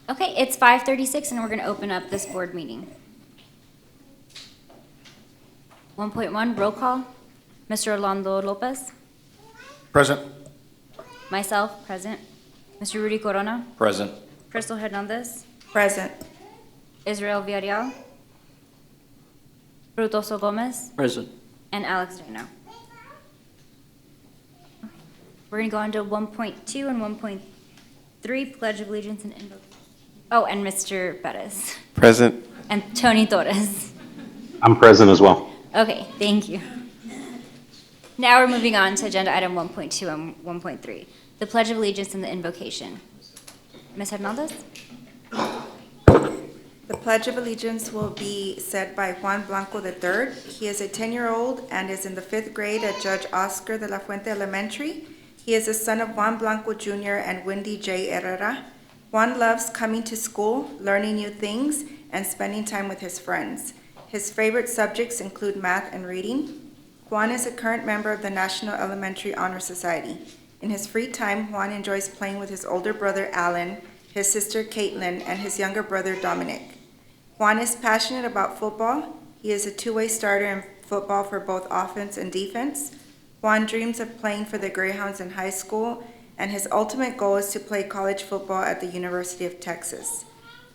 Okay, it's 5:36 and we're going to open up this board meeting. 1.1, roll call. Mr. Orlando Lopez. Present. Myself, present. Mr. Rudy Corona. Present. Crystal Hernandez. Present. Israel Villarreal. Frutoso Gomez. Present. And Alex Dano. We're going to go on to 1.2 and 1.3, Pledge of Allegiance and invocation. Oh, and Mr. Perez. Present. And Tony Torres. I'm present as well. Okay, thank you. Now we're moving on to agenda item 1.2 and 1.3, the Pledge of Allegiance and the invocation. Ms. Hernandez? The Pledge of Allegiance will be said by Juan Blanco III. He is a 10-year-old and is in the 5th grade at Judge Oscar de la Fuente Elementary. He is the son of Juan Blanco Jr. and Wendy J. Herrera. Juan loves coming to school, learning new things, and spending time with his friends. His favorite subjects include math and reading. Juan is a current member of the National Elementary Honor Society. In his free time, Juan enjoys playing with his older brother Alan, his sister Caitlin, and his younger brother Dominic. Juan is passionate about football. He is a two-way starter in football for both offense and defense. Juan dreams of playing for the Greyhounds in high school, and his ultimate goal is to play college football at the University of Texas.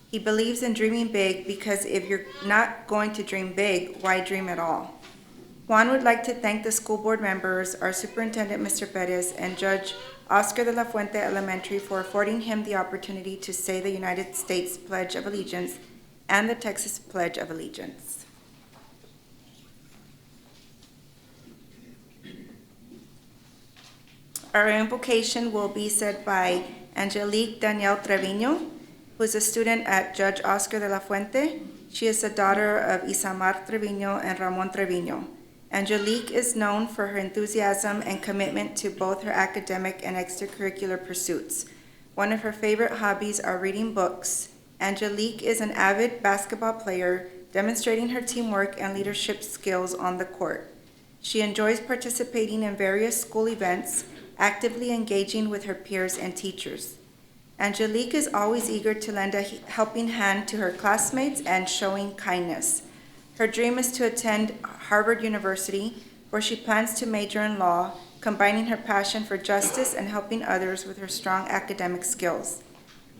He believes in dreaming big because if you're not going to dream big, why dream at all? Juan would like to thank the school board members, our superintendent, Mr. Perez, and Judge Oscar de la Fuente Elementary for affording him the opportunity to say the United States Pledge of Allegiance and the Texas Pledge of Allegiance. Our invocation will be said by Angelique Danielle Trevino, who is a student at Judge Oscar de la Fuente. She is the daughter of Isamar Trevino and Ramon Trevino. Angelique is known for her enthusiasm and commitment to both her academic and extracurricular pursuits. One of her favorite hobbies are reading books. Angelique is an avid basketball player, demonstrating her teamwork and leadership skills on the court. She enjoys participating in various school events, actively engaging with her peers and teachers. Angelique is always eager to lend a helping hand to her classmates and showing kindness. Her dream is to attend Harvard University, where she plans to major in law, combining her passion for justice and helping others with her strong academic skills.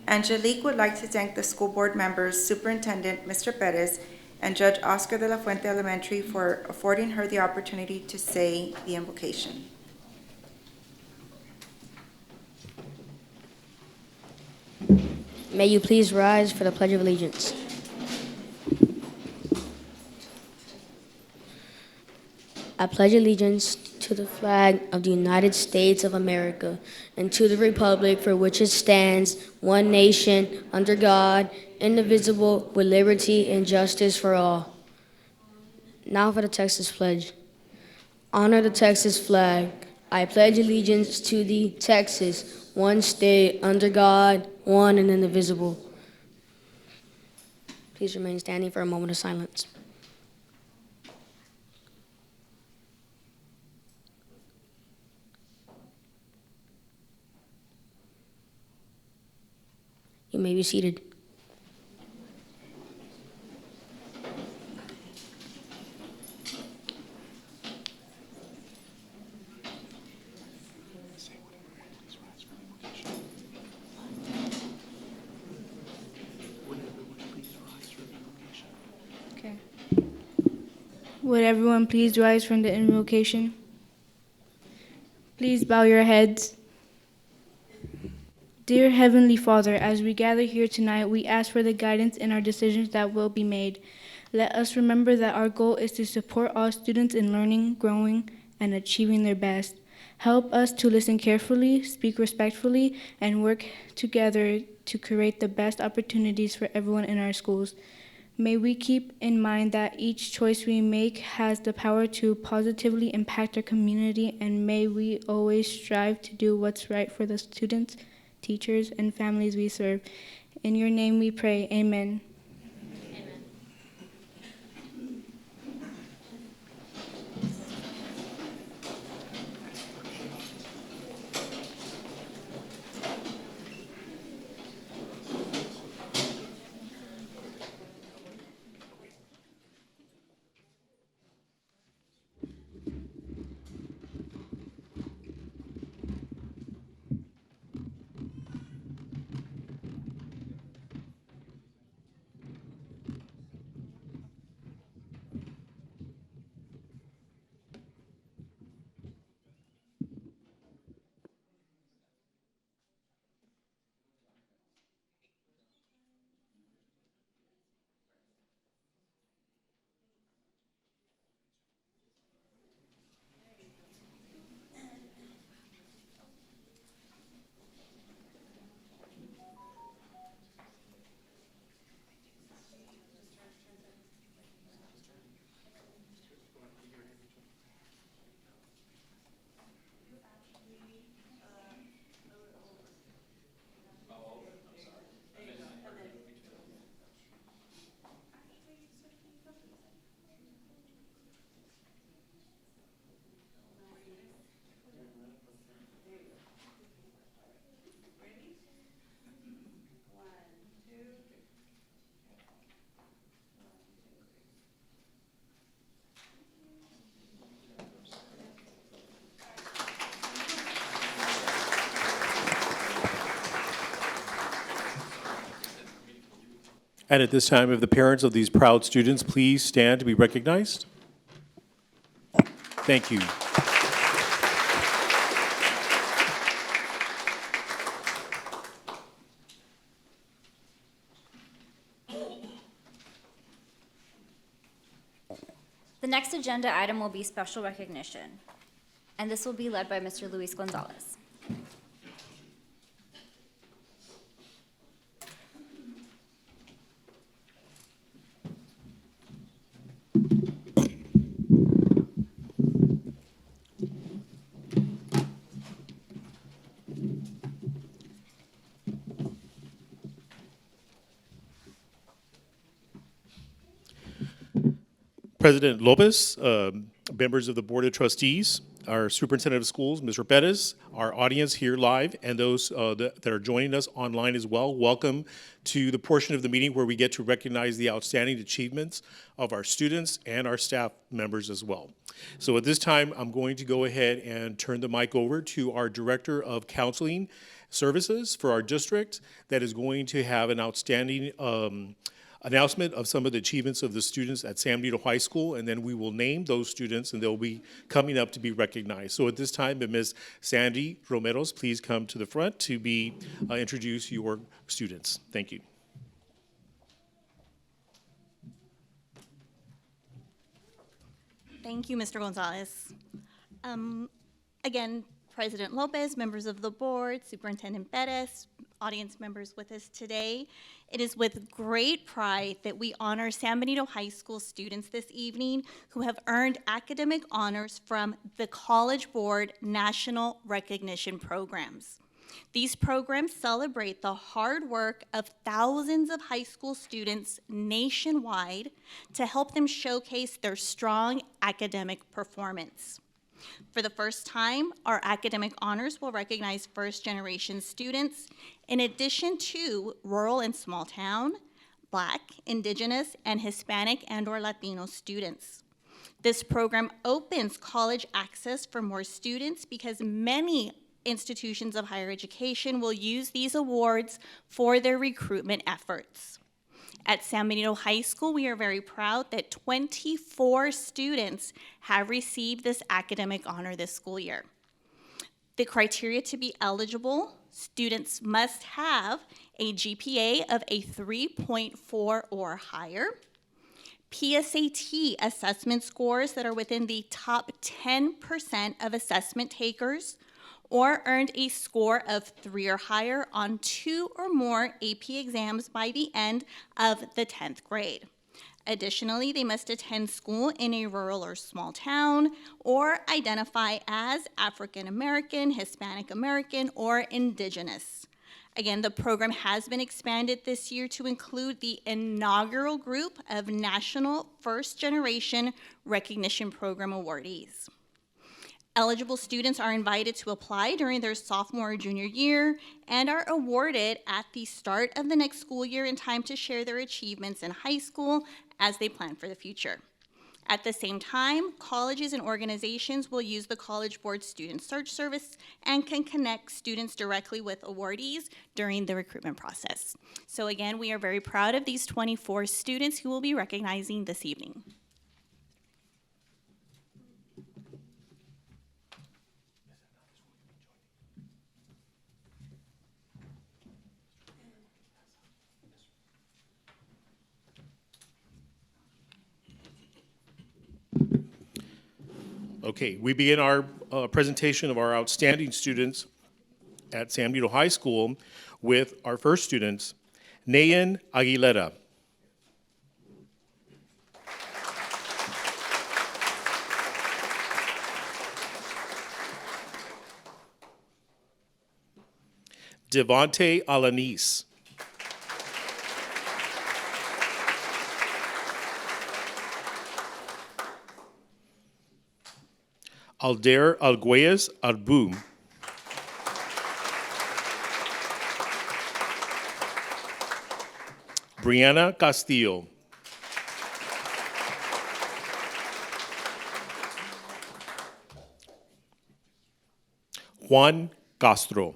Angelique would like to thank the school board members, Superintendent Mr. Perez, and Judge Oscar de la Fuente Elementary for affording her the opportunity to say the invocation. May you please rise for the Pledge of Allegiance. I pledge allegiance to the flag of the United States of America and to the republic for which it stands, one nation, under God, indivisible, with liberty and justice for all. Now for the Texas Pledge. Honor the Texas flag. I pledge allegiance to the Texas, one state, under God, one and indivisible. Please remain standing for a moment of silence. You may be seated. Okay. Would everyone please rise from the invocation? Please bow your heads. Dear Heavenly Father, as we gather here tonight, we ask for the guidance in our decisions that will be made. Let us remember that our goal is to support all students in learning, growing, and achieving their best. Help us to listen carefully, speak respectfully, and work together to create the best opportunities for everyone in our schools. May we keep in mind that each choice we make has the power to positively impact our community, and may we always strive to do what's right for the students, teachers, and families we serve. In your name we pray, amen. And at this time, if the parents of these proud students please stand to be recognized. Thank you. The next agenda item will be special recognition, and this will be led by Mr. Luis Gonzalez. President Lopez, members of the Board of Trustees, our Superintendent of Schools, Mr. Perez, our audience here live, and those that are joining us online as well, welcome to the portion of the meeting where we get to recognize the outstanding achievements of our students and our staff members as well. So at this time, I'm going to go ahead and turn the mic over to our Director of Counseling Services for our district that is going to have an outstanding announcement of some of the achievements of the students at San Benito High School, and then we will name those students, and they'll be coming up to be recognized. So at this time, Ms. Sandy Romeros, please come to the front to be introduce your students. Thank you. Thank you, Mr. Gonzalez. Again, President Lopez, members of the board, Superintendent Perez, audience members with us today. It is with great pride that we honor San Benito High School students this evening who have earned academic honors from the College Board National Recognition Programs. These programs celebrate the hard work of thousands of high school students nationwide to help them showcase their strong academic performance. For the first time, our academic honors will recognize first-generation students in addition to rural and small town, Black, Indigenous, and Hispanic and/or Latino students. This program opens college access for more students because many institutions of higher education will use these awards for their recruitment efforts. At San Benito High School, we are very proud that 24 students have received this academic honor this school year. The criteria to be eligible, students must have a GPA of a 3.4 or higher, PSAT assessment scores that are within the top 10% of assessment takers, or earned a score of 3 or higher on 2 or more AP exams by the end of the 10th grade. Additionally, they must attend school in a rural or small town or identify as African American, Hispanic American, or Indigenous. Again, the program has been expanded this year to include the inaugural group of National First Generation Recognition Program awardees. Eligible students are invited to apply during their sophomore or junior year and are awarded at the start of the next school year in time to share their achievements in high school as they plan for the future. At the same time, colleges and organizations will use the College Board Student Search Service and can connect students directly with awardees during the recruitment process. So again, we are very proud of these 24 students who will be recognizing this evening. Okay, we begin our presentation of our outstanding students at San Benito High School with our first students, Nayan Aguilera. Devonte Alanis. Aldair Arguelles Arboum. Brianna Castillo. Juan Castro.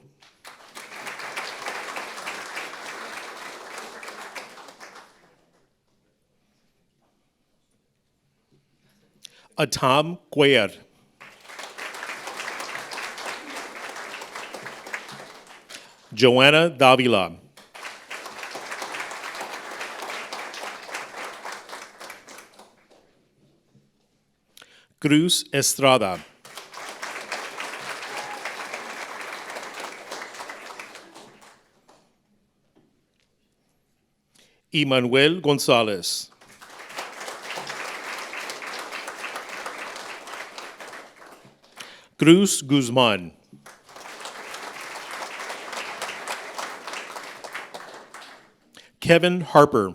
Atam Cuellar. Joanna Davila. Cruz Estrada. Emmanuel Gonzalez. Cruz Guzman. Kevin Harper.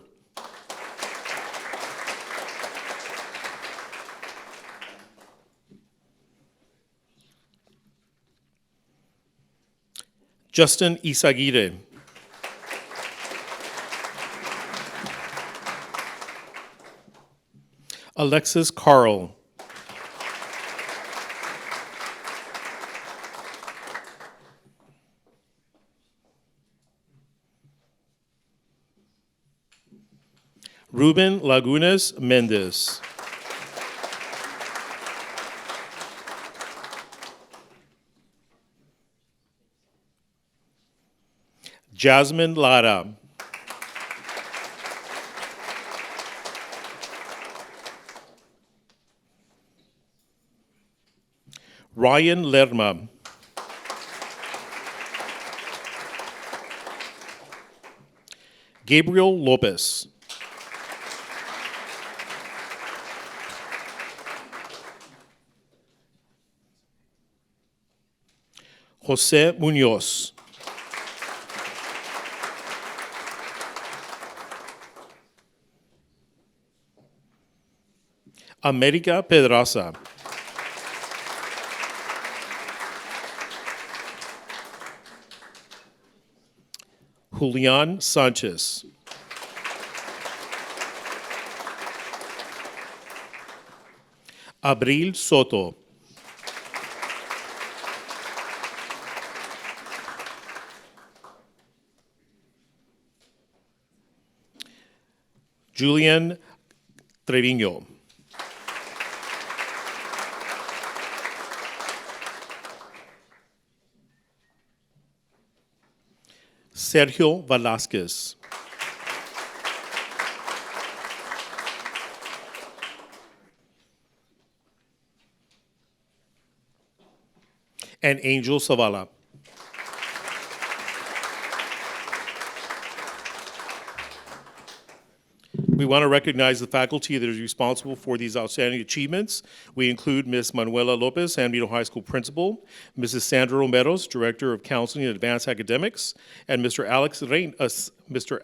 Justin Isaguirre. Alexis Carl. Ruben Lagunas Mendez. Jasmine Lara. Ryan Lerma. Gabriel Lopez. Jose Munoz. America Pedraza. Julian Sanchez. Abril Soto. Julian Treviño. Sergio Velázquez. And Angel Zavala. We want to recognize the faculty that is responsible for these outstanding achievements. We include Ms. Manuela Lopez, San Benito High School Principal, Mrs. Sandra Romeros, Director of Counseling and Advanced Academics, and Mr.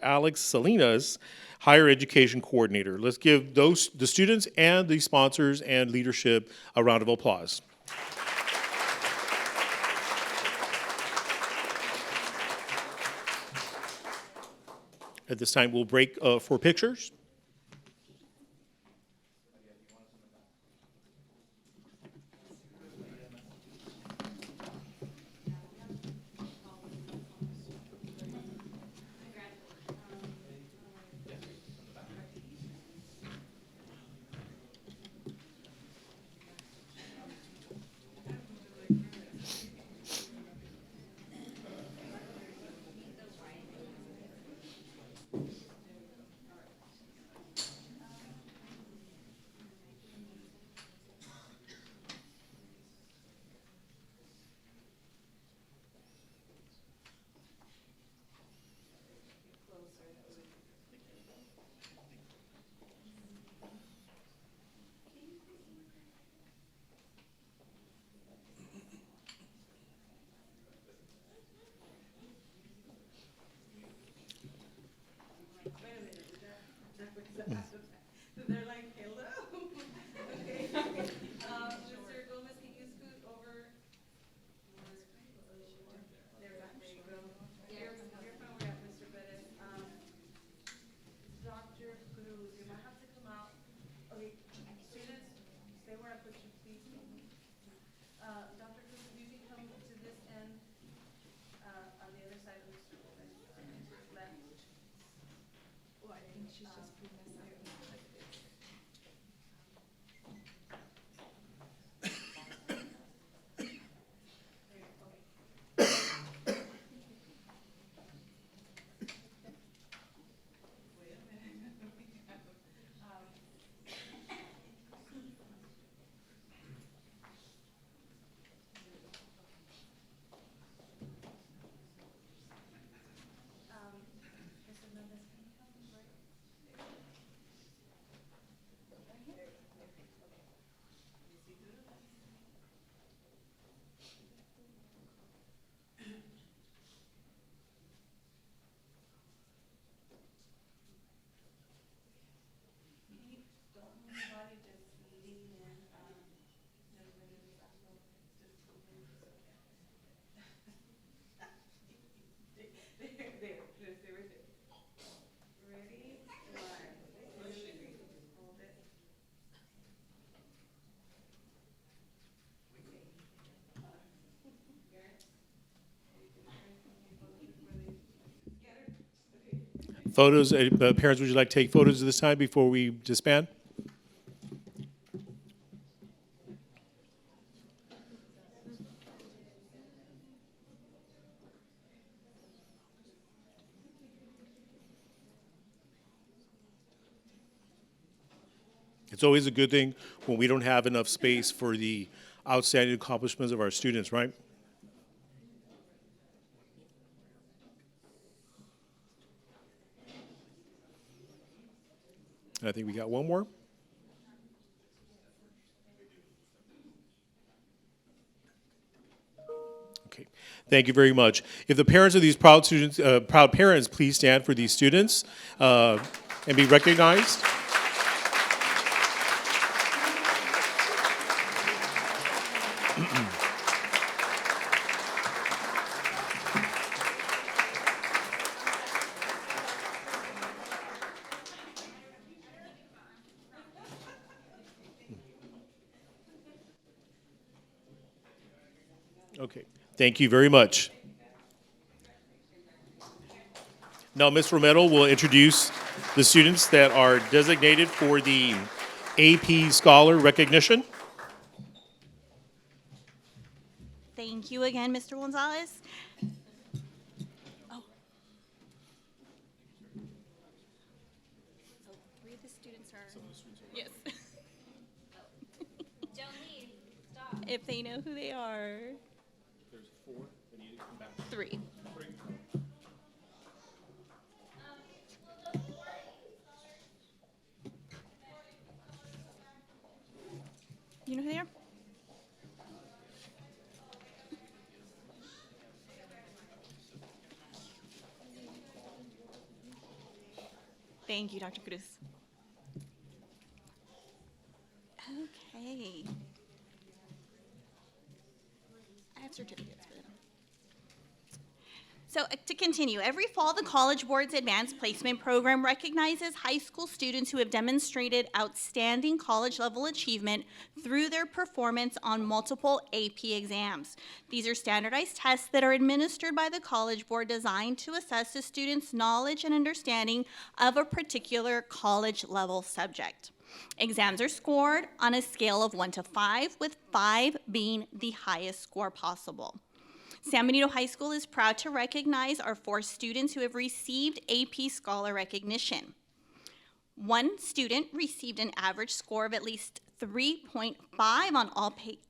Alex Salinas, Higher Education Coordinator. Let's give the students and the sponsors and leadership a round of applause. At this time, we'll break for pictures. They're like, hello. Okay. Mr. Gomez, can you scoot over? There you go. You're fine, we're at Mr. Bettis. Dr. Cruz, you might have to come out. Okay, students, stay where I put you, please. Dr. Cruz, if you can come to this end, on the other side of Mr. Gomez, left. Oh, I think she's just putting us out. Photos, parents, would you like to take photos at this time before we disband? It's always a good thing when we don't have enough space for the outstanding accomplishments of our students, right? And I think we got one more. Okay, thank you very much. If the parents of these proud students, proud parents, please stand for these students and be recognized. Okay, thank you very much. Now, Ms. Romero will introduce the students that are designated for the AP Scholar recognition. Thank you again, Mr. Gonzalez. Oh. So 3 of the students are. Yes. Don't leave. Stop. If they know who they are. There's 4 that need to come back. 3. You know who they are? Thank you, Dr. Cruz. Okay. I have certificates, but. So to continue, every fall, the College Board's Advanced Placement Program recognizes high school students who have demonstrated outstanding college-level achievement through their performance on multiple AP exams. These are standardized tests that are administered by the College Board designed to assess a student's knowledge and understanding of a particular college-level subject. Exams are scored on a scale of 1 to 5, with 5 being the highest score possible. San Benito High School is proud to recognize our 4 students who have received AP Scholar recognition. 1 student received an average score of at least 3.5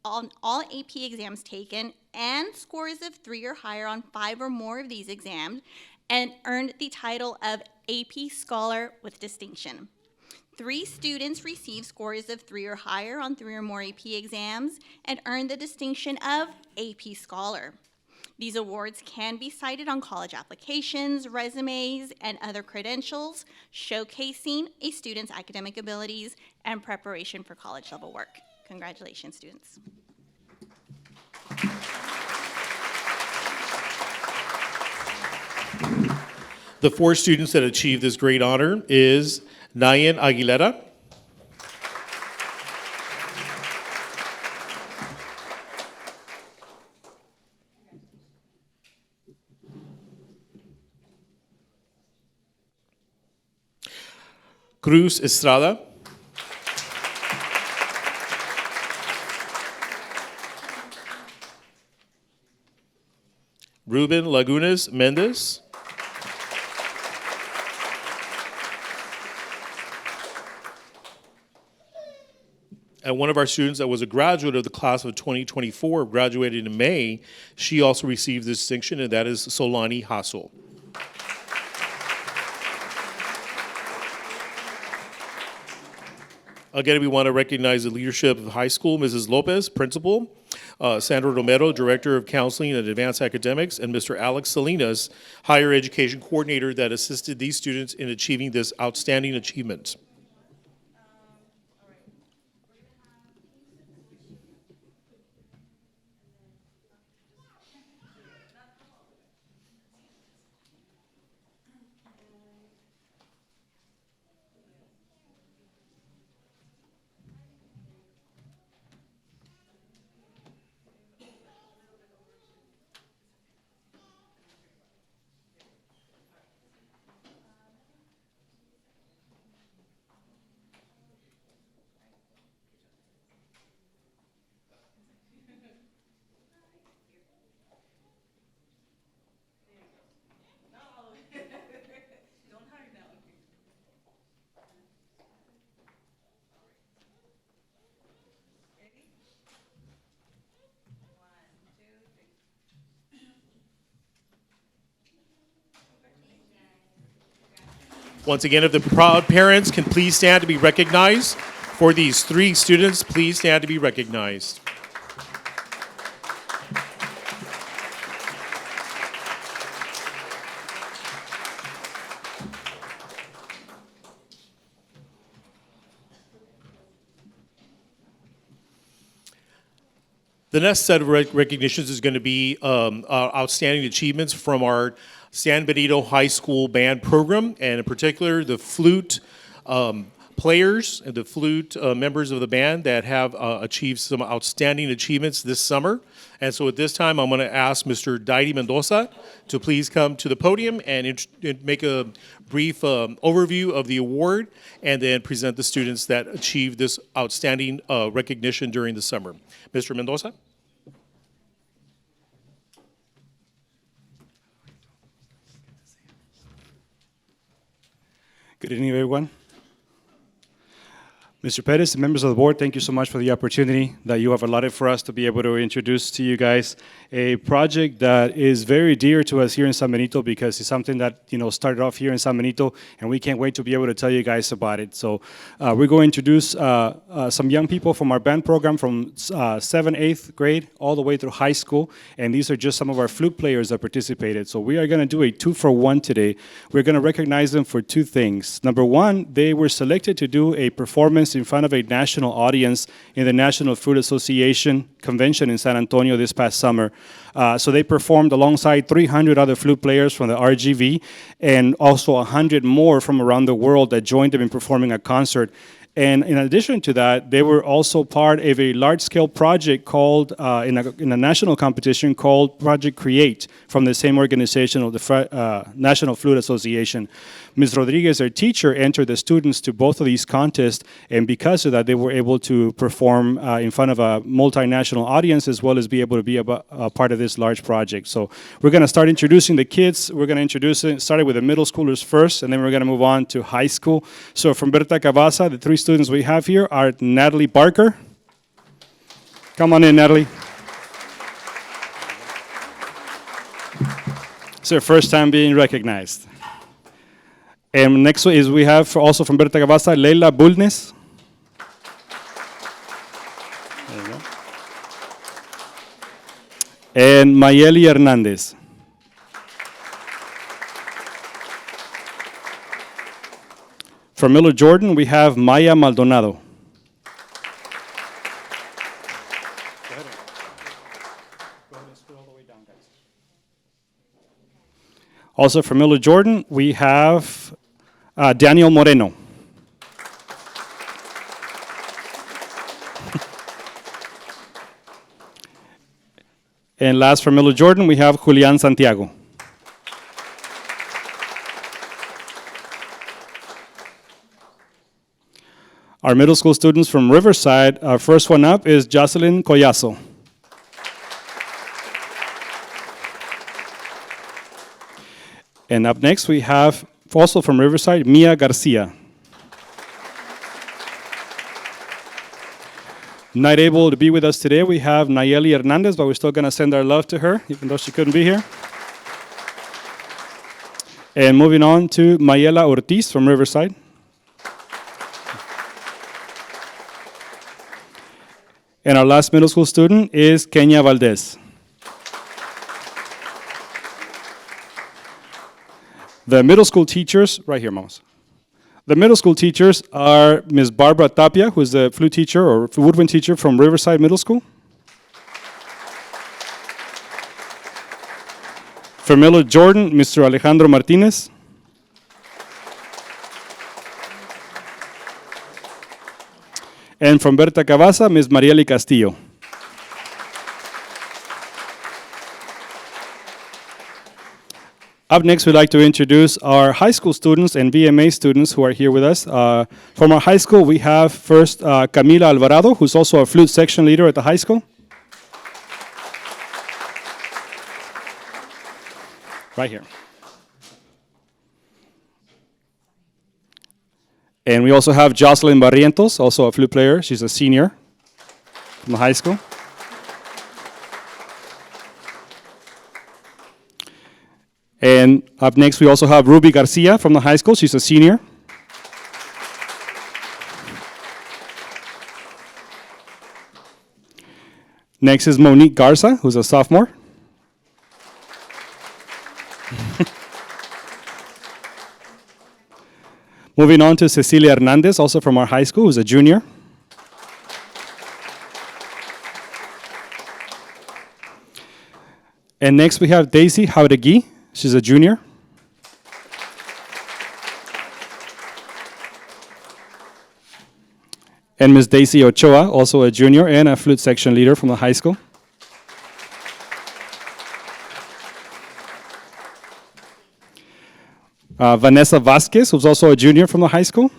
on all AP exams taken and scores of 3 or higher on 5 or more of these exams and earned the title of AP Scholar with distinction. 3 students received scores of 3 or higher on 3 or more AP exams and earned the distinction of AP Scholar. These awards can be cited on college applications, resumes, and other credentials, showcasing a student's academic abilities and preparation for college-level work. Congratulations, students. The 4 students that achieved this great honor is Nayan Aguilera, Cruz Estrada, Ruben Lagunas Mendez, and one of our students that was a graduate of the class of 2024, graduated in May, she also received this distinction, and that is Solani Hassel. Again, we want to recognize the leadership of the high school, Mrs. Lopez, principal, Sandra Romero, director of counseling and advanced academics, and Mr. Alex Salinas, higher education coordinator that assisted these students in achieving this outstanding achievement. Once again, if the proud parents can please stand to be recognized. For these 3 students, please stand to be recognized. The next set of recognitions is going to be outstanding achievements from our San Benito High School band program, and in particular, the flute players and the flute members of the band that have achieved some outstanding achievements this summer. And so at this time, I'm going to ask Mr. Daidi Mendoza to please come to the podium and make a brief overview of the award, and then present the students that achieved this outstanding recognition during the summer. Mr. Mendoza? Good evening, everyone. Mr. Pettis, members of the board, thank you so much for the opportunity that you have allotted for us to be able to introduce to you guys a project that is very dear to us here in San Benito, because it's something that started off here in San Benito, and we can't wait to be able to tell you guys about it. So we're going to introduce some young people from our band program from 7th, 8th grade all the way through high school, and these are just some of our flute players that participated. So we are going to do a 2-for-1 today. We're going to recognize them for 2 things. Number 1, they were selected to do a performance in front of a national audience in the National Flute Association convention in San Antonio this past summer. So they performed alongside 300 other flute players from the RGV, and also 100 more from around the world that joined them in performing a concert. And in addition to that, they were also part of a large-scale project called, in a national competition called Project Create, from the same organization of the National Flute Association. Ms. Rodriguez, their teacher, entered the students to both of these contests, and because of that, they were able to perform in front of a multinational audience, as well as be able to be a part of this large project. So we're going to start introducing the kids. We're going to introduce it, started with the middle schoolers first, and then we're going to move on to high school. So from Berta Cavazza, the 3 students we have here are Natalie Barker. Come on in, Natalie. It's her first time being recognized. And next is we have also from Berta Cavazza, Leila Bulnes. There you go. And Mayeli Hernandez. From Miller Jordan, we have Maya Maldonado. Also from Miller Jordan, we have Daniel Moreno. And last from Miller Jordan, we have Julian Santiago. Our middle school students from Riverside, our first one up is Jocelyn Collazo. And up next we have, also from Riverside, Mia Garcia. Not able to be with us today, we have Nayeli Hernandez, but we're still going to send our love to her, even though she couldn't be here. And moving on to Mayela Ortiz from Riverside. And our last middle school student is Kenya Valdez. The middle school teachers, right here, Mamos. The middle school teachers are Ms. Barbara Tapia, who is the flute teacher or woodwind teacher from Riverside Middle School. From Miller Jordan, Mr. Alejandro Martinez. And from Berta Cavazza, Ms. Marieli Castillo. Up next, we'd like to introduce our high school students and VMA students who are here with us. From our high school, we have first Camila Alvarado, who's also a flute section leader at the high school. Right here. And we also have Jocelyn Barrientos, also a flute player. She's a senior from the high school. And up next, we also have Ruby Garcia from the high school. She's a senior. Next is Monique Garza, who's a sophomore. Moving on to Cecilia Hernandez, also from our high school, who's a junior. And next we have Daisy Jauregui. She's a junior. And Ms. Daisy Ochoa, also a junior and a flute section leader from the high school. Vanessa Vasquez, who's also a junior from the high school.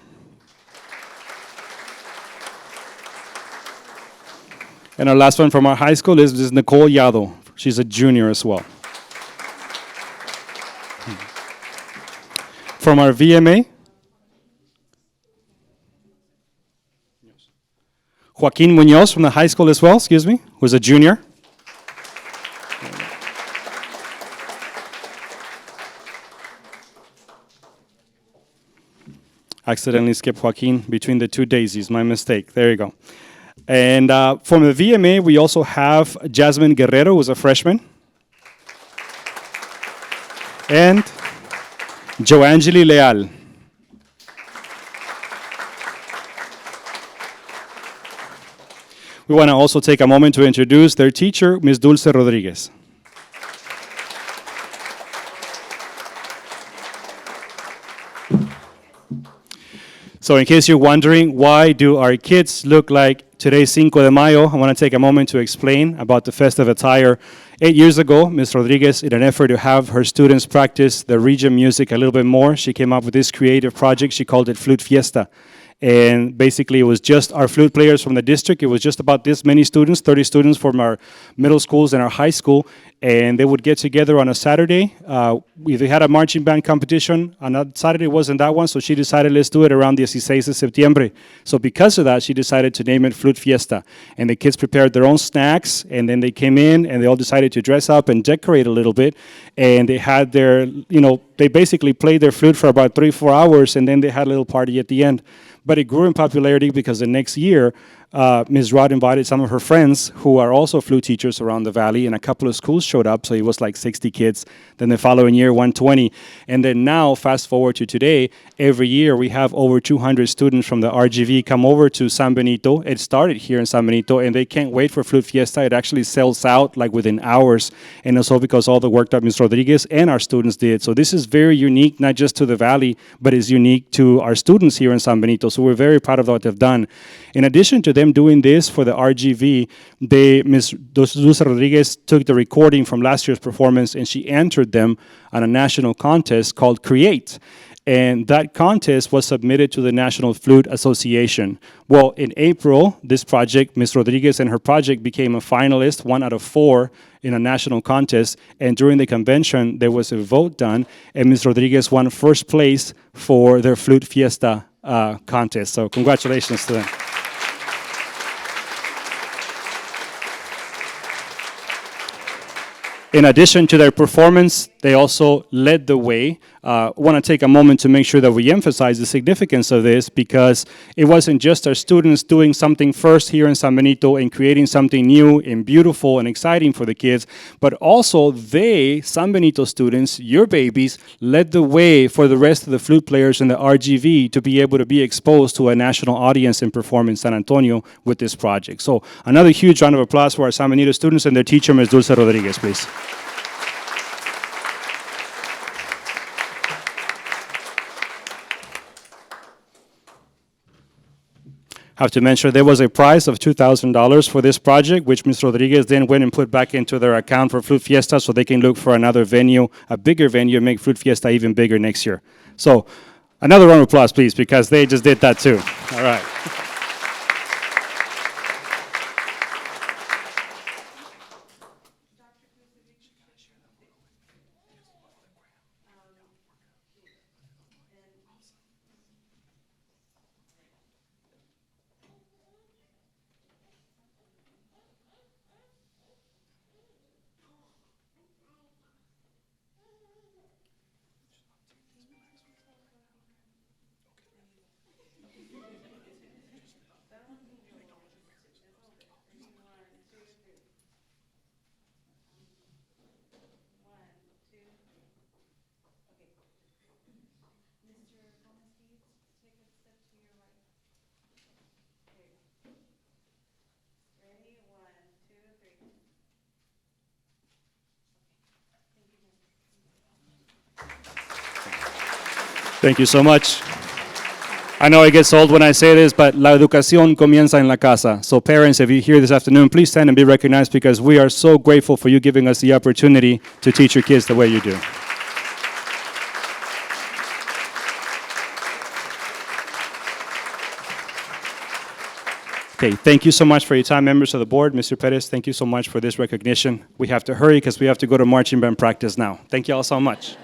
And our last one from our high school is Nicole Yado. She's a junior as well. From our VMA, Joaquin Munoz from the high school as well, excuse me, who's a junior. Accidentally skipped Joaquin between the two daisies, my mistake. There you go. And from the VMA, we also have Jasmine Guerrero, who's a freshman. And Joangeli Leal. We want to also take a moment to introduce their teacher, Ms. Dulce Rodriguez. So in case you're wondering, why do our kids look like today's Cinco de Mayo, I want to take a moment to explain about the festive attire. 8 years ago, Ms. Rodriguez, in an effort to have her students practice the region music a little bit more, she came up with this creative project. She called it Flute Fiesta. And basically, it was just our flute players from the district. It was just about this many students, 30 students from our middle schools and our high school. And they would get together on a Saturday. They had a marching band competition. On a Saturday wasn't that one, so she decided let's do it around the 16 de septiembre. So because of that, she decided to name it Flute Fiesta. And the kids prepared their own snacks, and then they came in, and they all decided to dress up and decorate a little bit. And they had their, they basically played their flute for about 3-4 hours, and then they had a little party at the end. But it grew in popularity because the next year, Ms. Rod invited some of her friends who are also flute teachers around the valley, and a couple of schools showed up, so it was like 60 kids. Then the following year, 120. And then now, fast forward to today, every year we have over 200 students from the RGV come over to San Benito. It started here in San Benito, and they can't wait for Flute Fiesta. It actually sells out like within hours, and also because all the work that Ms. Rodriguez and our students did. So this is very unique, not just to the valley, but is unique to our students here in San Benito. So we're very proud of what they've done. In addition to them doing this for the RGV, Ms. Dulce Rodriguez took the recording from last year's performance and she entered them on a national contest called Create. And that contest was submitted to the National Flute Association. Well, in April, this project, Ms. Rodriguez and her project became a finalist, 1 out of 4 in a national contest. And during the convention, there was a vote done, and Ms. Rodriguez won first place for their Flute Fiesta contest. So congratulations to them. In addition to their performance, they also led the way. I want to take a moment to make sure that we emphasize the significance of this, because it wasn't just our students doing something first here in San Benito and creating something new and beautiful and exciting for the kids, but also they, San Benito students, your babies, led the way for the rest of the flute players in the RGV to be able to be exposed to a national audience and perform in San Antonio with this project. So another huge round of applause for our San Benito students and their teacher, Ms. Dulce Rodriguez, please. Have to mention there was a prize of $2,000 for this project, which Ms. Rodriguez then went and put back into their account for Flute Fiesta so they can look for another venue, a bigger venue, and make Flute Fiesta even bigger next year. So another round of applause, please, because they just did that too. All right. Thank you so much. I know it gets old when I say this, but la educación comienza en la casa. So parents, if you're here this afternoon, please stand and be recognized because we are so grateful for you giving us the opportunity to teach your kids the way you do. Okay, thank you so much for your time, members of the board. Mr. Perez, thank you so much for this recognition. We have to hurry because we have to go to marching band practice now. Thank you all so much.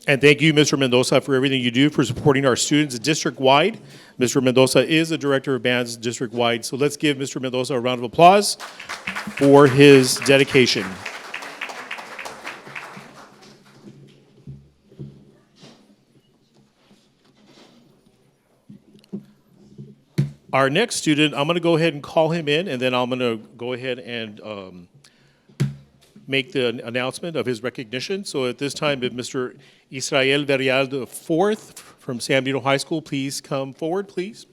And thank you, Mr. Mendoza, for everything you do for supporting our students district-wide. Mr. Mendoza is the director of bands district-wide, so let's give Mr. Mendoza a round of applause for his dedication. Our next student, I'm going to go ahead and call him in, and then I'm going to go ahead and make the announcement of his recognition. So at this time, if Mr. Israel Verial IV from San Benito High School, please come forward, please.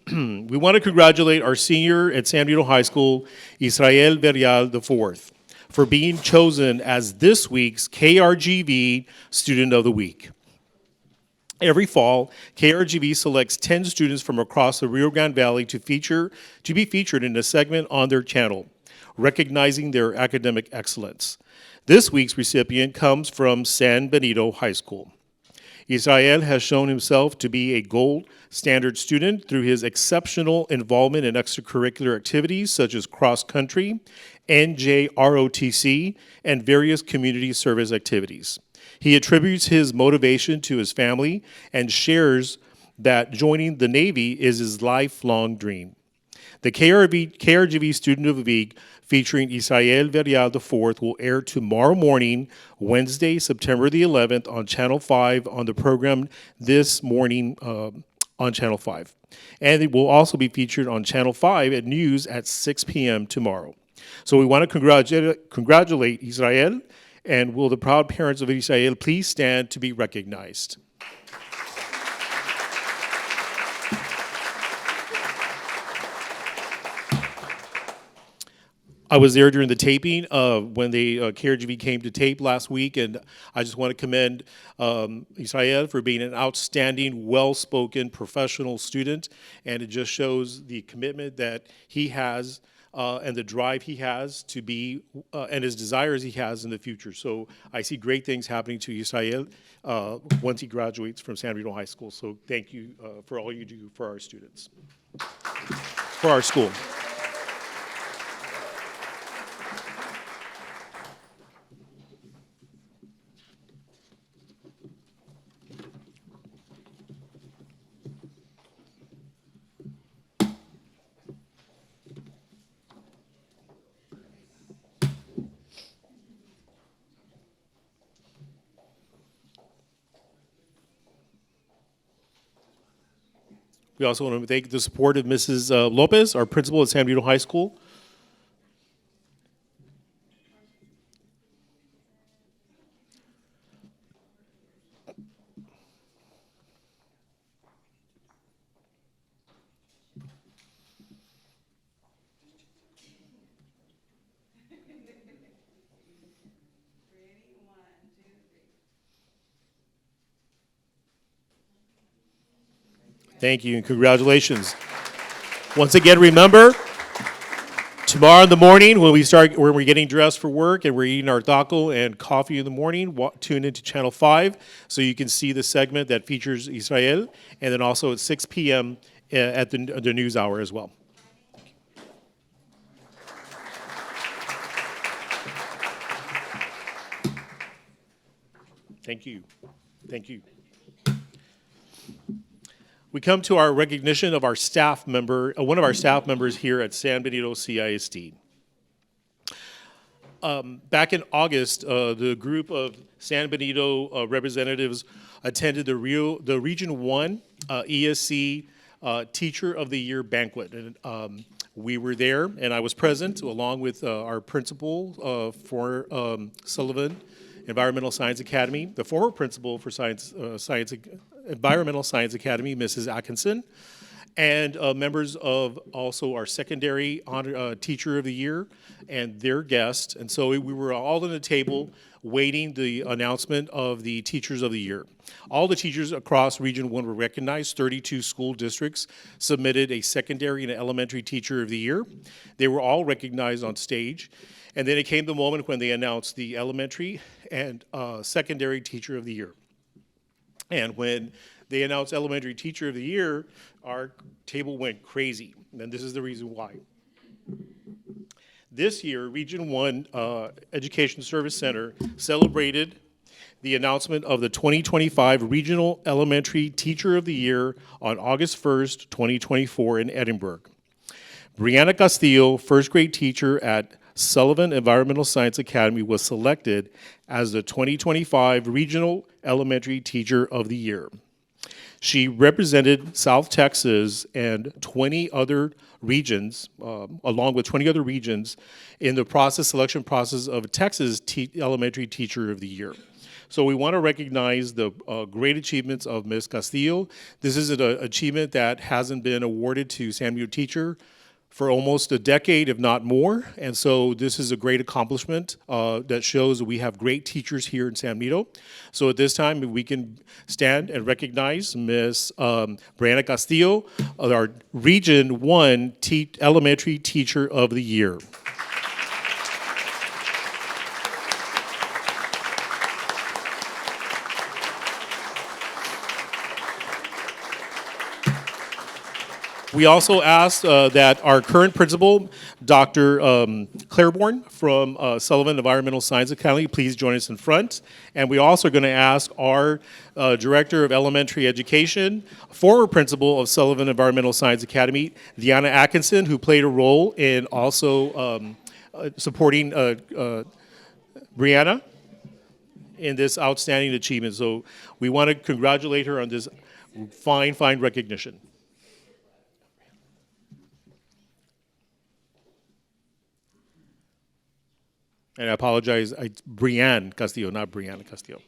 We want to congratulate our senior at San Benito High School, Israel Verial IV, for being chosen as this week's KRGV Student of the Week. Every fall, KRGV selects 10 students from across the Rio Grande Valley to be featured in a segment on their channel, recognizing their academic excellence. This week's recipient comes from San Benito High School. Israel has shown himself to be a gold standard student through his exceptional involvement in extracurricular activities such as cross-country, NJROTC, and various community service activities. He attributes his motivation to his family and shares that joining the Navy is his lifelong dream. The KRGV Student of the Week featuring Israel Verial IV will air tomorrow morning, Wednesday, September the 11th on Channel 5 on the program This Morning on Channel 5. And it will also be featured on Channel 5 at news at 6 p.m. tomorrow. So we want to congratulate Israel, and will the proud parents of Israel please stand to be recognized. I was there during the taping when the KRGV came to tape last week, and I just want to commend Israel for being an outstanding, well-spoken, professional student, and it just shows the commitment that he has and the drive he has to be, and his desires he has in the future. So I see great things happening to Israel once he graduates from San Benito High School. So thank you for all you do for our students, for our school. We also want to thank the support of Mrs. Lopez, our principal at San Benito High School. Thank you and congratulations. Once again, remember, tomorrow in the morning when we're getting dressed for work and we're eating our taco and coffee in the morning, tune into Channel 5 so you can see the segment that features Israel, and then also at 6 p.m. At the news hour as well. Thank you. Thank you. We come to our recognition of our staff member, one of our staff members here at San Benito CISD. Back in August, the group of San Benito representatives attended the Region 1 ESC Teacher of the Year banquet. And we were there, and I was present along with our principal for Sullivan Environmental Science Academy, the former principal for Environmental Science Academy, Mrs. Atkinson, and members of also our secondary honor, teacher of the year and their guests. And so we were all at the table waiting the announcement of the teachers of the year. All the teachers across Region 1 were recognized. 32 school districts submitted a secondary and elementary teacher of the year. They were all recognized on stage. And then it came the moment when they announced the elementary and secondary teacher of the year. And when they announced elementary teacher of the year, our table went crazy. And this is the reason why. This year, Region 1 Education Service Center celebrated the announcement of the 2025 Regional Elementary Teacher of the Year on August 1st, 2024 in Edinburgh. Brianna Castillo, first grade teacher at Sullivan Environmental Science Academy, was selected as the 2025 Regional Elementary Teacher of the Year. She represented South Texas and 20 other regions, along with 20 other regions, in the selection process of Texas Elementary Teacher of the Year. So we want to recognize the great achievements of Ms. Castillo. This is an achievement that hasn't been awarded to San Benito teacher for almost a decade, if not more. And so this is a great accomplishment that shows that we have great teachers here in San Benito. So at this time, we can stand and recognize Ms. Brianna Castillo, our Region 1 Elementary Teacher of the Year. We also asked that our current principal, Dr. Claiborne from Sullivan Environmental Science Academy, please join us in front. And we also are going to ask our Director of Elementary Education, former principal of Sullivan Environmental Science Academy, Deanna Atkinson, who played a role in also supporting Brianna in this outstanding achievement. So we want to congratulate her on this fine recognition. And I apologize, Brianne Castillo, not Brianna Castillo.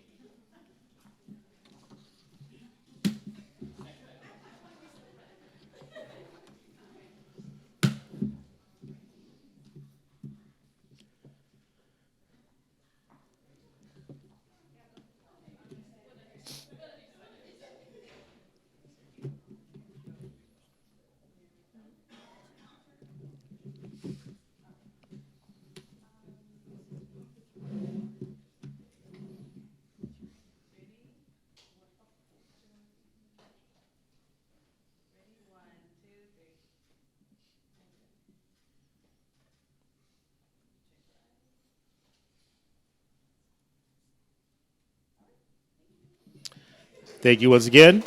Thank you once again.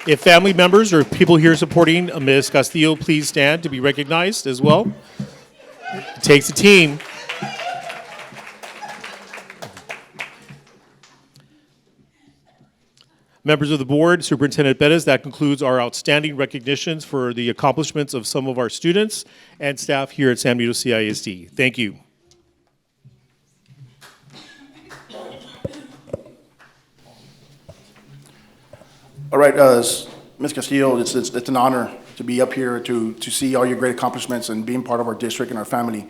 If family members or people here supporting Ms. Castillo, please stand to be recognized as well. It takes a team. Members of the board, Superintendent Bettis, that concludes our outstanding recognitions for the accomplishments of some of our students and staff here at San Benito CISD. Thank you. All right, Ms. Castillo, it's an honor to be up here to see all your great accomplishments and being part of our district and our family.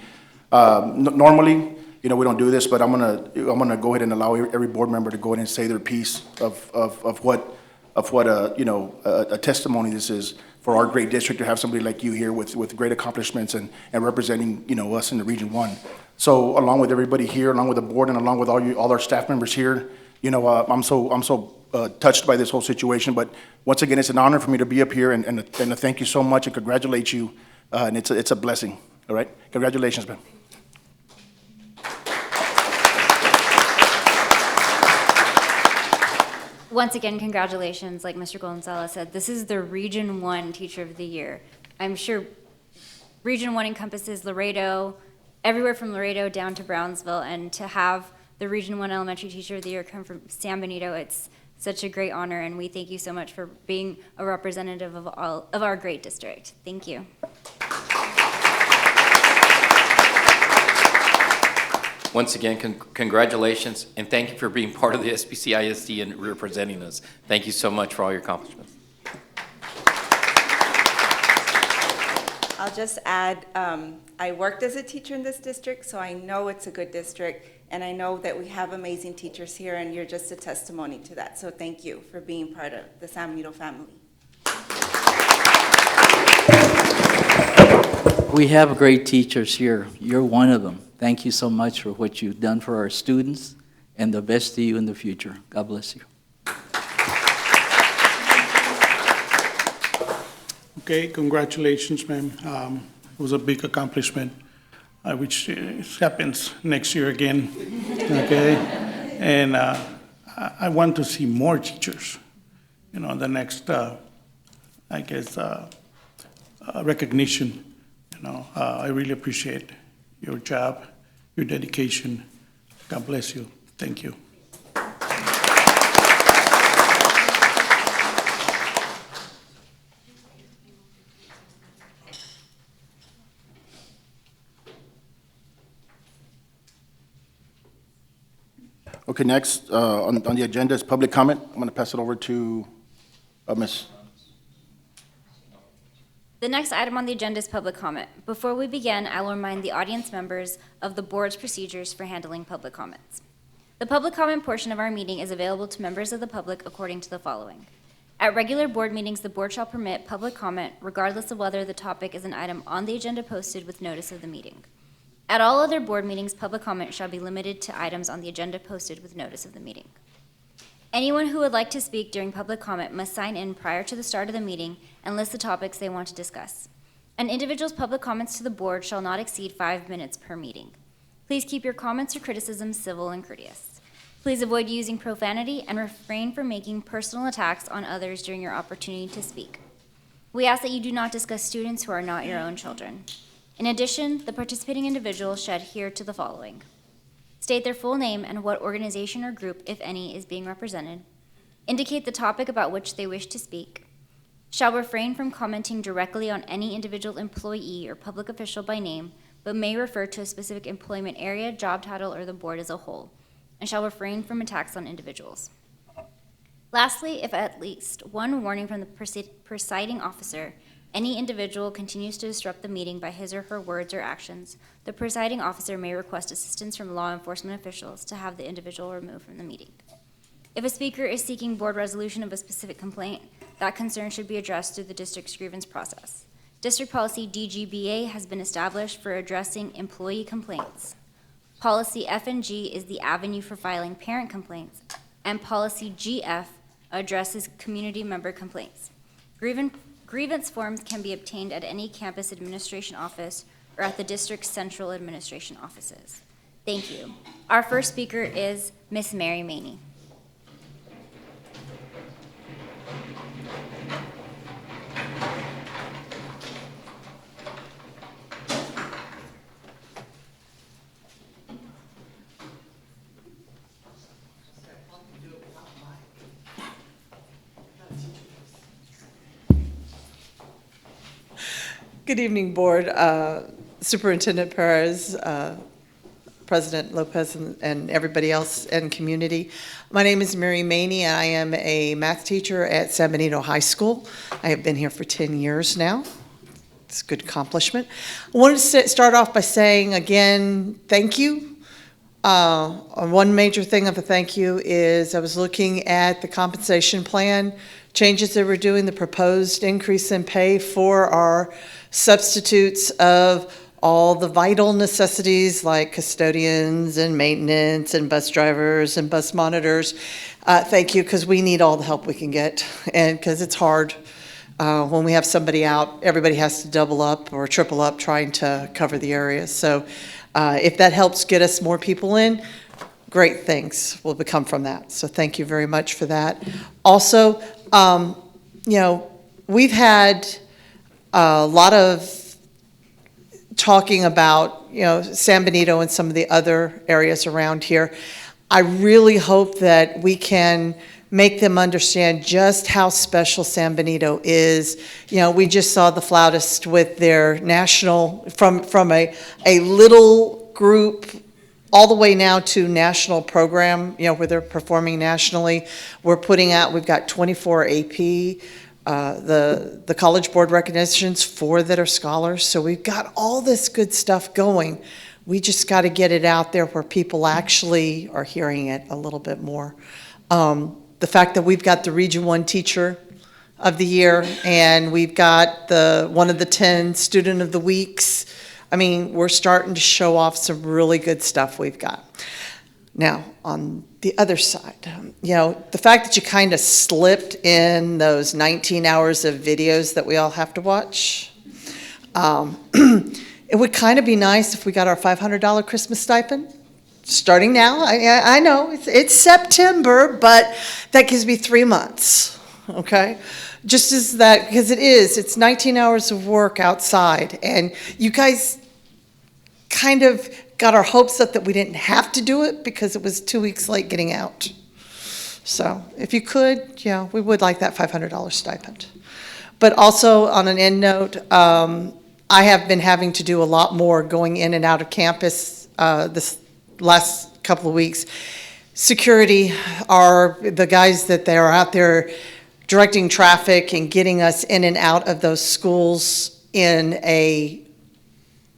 Normally, we don't do this, but I'm gonna go ahead and allow every board member to go ahead and say their piece of what a testimony this is for our great district to have somebody like you here with great accomplishments and representing us in the Region 1. So along with everybody here, along with the board, and along with all our staff members here, I'm so touched by this whole situation. But once again, it's an honor for me to be up here and to thank you so much and congratulate you. And it's a blessing. All right, congratulations, man. Once again, congratulations. Like Mr. Gonzalez said, this is the Region 1 Teacher of the Year. I'm sure Region 1 encompasses Laredo, everywhere from Laredo down to Brownsville, and to have the Region 1 Elementary Teacher of the Year come from San Benito, it's such a great honor, and we thank you so much for being a representative of our great district. Thank you. Once again, congratulations, and thank you for being part of the SBCISD and representing us. Thank you so much for all your accomplishments. I'll just add, I worked as a teacher in this district, so I know it's a good district, and I know that we have amazing teachers here, and you're just a testimony to that. So thank you for being part of the San Benito family. We have great teachers here. You're one of them. Thank you so much for what you've done for our students, and the best to you in the future. God bless you. Okay, congratulations, ma'am. It was a big accomplishment, which happens next year again, okay? And I want to see more teachers, the next, recognition. I really appreciate your job, your dedication. God bless you. Thank you. Okay, next on the agenda is public comment. I'm going to pass it over to Ms. The next item on the agenda is public comment. Before we begin, I will remind the audience members of the board's procedures for handling public comments. The public comment portion of our meeting is available to members of the public according to the following. At regular board meetings, the board shall permit public comment regardless of whether the topic is an item on the agenda posted with notice of the meeting. At all other board meetings, public comment shall be limited to items on the agenda posted with notice of the meeting. Anyone who would like to speak during public comment must sign in prior to the start of the meeting and list the topics they want to discuss. An individual's public comments to the board shall not exceed 5 minutes per meeting. Please keep your comments or criticisms civil and courteous. Please avoid using profanity and refrain from making personal attacks on others during your opportunity to speak. We ask that you do not discuss students who are not your own children. In addition, the participating individual should adhere to the following. State their full name and what organization or group, if any, is being represented. Indicate the topic about which they wish to speak. Shall refrain from commenting directly on any individual employee or public official by name, but may refer to a specific employment area, job title, or the board as a whole, and shall refrain from attacks on individuals. Lastly, if at least one warning from the presiding officer, any individual continues to disrupt the meeting by his or her words or actions, the presiding officer may request assistance from law enforcement officials to have the individual removed from the meeting. If a speaker is seeking board resolution of a specific complaint, that concern should be addressed through the district's grievance process. District policy DGBA has been established for addressing employee complaints. Policy F&G is the avenue for filing parent complaints, and policy GF addresses community member complaints. Grievance forms can be obtained at any campus administration office or at the district's central administration offices. Thank you. Our first speaker is Miss Mary Maney. Good evening, Board. Superintendent Perez, President Lopez, and everybody else and community. My name is Mary Maney, and I am a math teacher at San Benito High School. I have been here for 10 years now. It's a good accomplishment. I wanted to start off by saying, again, thank you. One major thing of a thank you is I was looking at the compensation plan changes that we're doing, the proposed increase in pay for our substitutes of all the vital necessities like custodians and maintenance and bus drivers and bus monitors. Thank you, because we need all the help we can get, and because it's hard. When we have somebody out, everybody has to double up or triple up trying to cover the area. So if that helps get us more people in, great things will become from that. So thank you very much for that. Also, we've had a lot of talking about, San Benito and some of the other areas around here. I really hope that we can make them understand just how special San Benito is. We just saw the flautist with their national, from a little group all the way now to national program, where they're performing nationally. We've got 24 AP the College Board recognitions, 4 that are scholars. So we've got all this good stuff going. We just got to get it out there where people actually are hearing it a little bit more. The fact that we've got the Region 1 Teacher of the Year, and we've got one of the 10 Student of the Weeks. I mean, we're starting to show off some really good stuff we've got. Now, on the other side, the fact that you kind of slipped in those 19 hours of videos that we all have to watch, it would kind of be nice if we got our $500 Christmas stipend. Starting now, I know it's September, but that gives me 3 months, okay? Just as that, because it's 19 hours of work outside, and you guys kind of got our hopes up that we didn't have to do it because it was 2 weeks late getting out. So if you could, we would like that $500 stipend. But also on an end note, I have been having to do a lot more going in and out of campus this last couple of weeks. Security are the guys that they are out there directing traffic and getting us in and out of those schools in a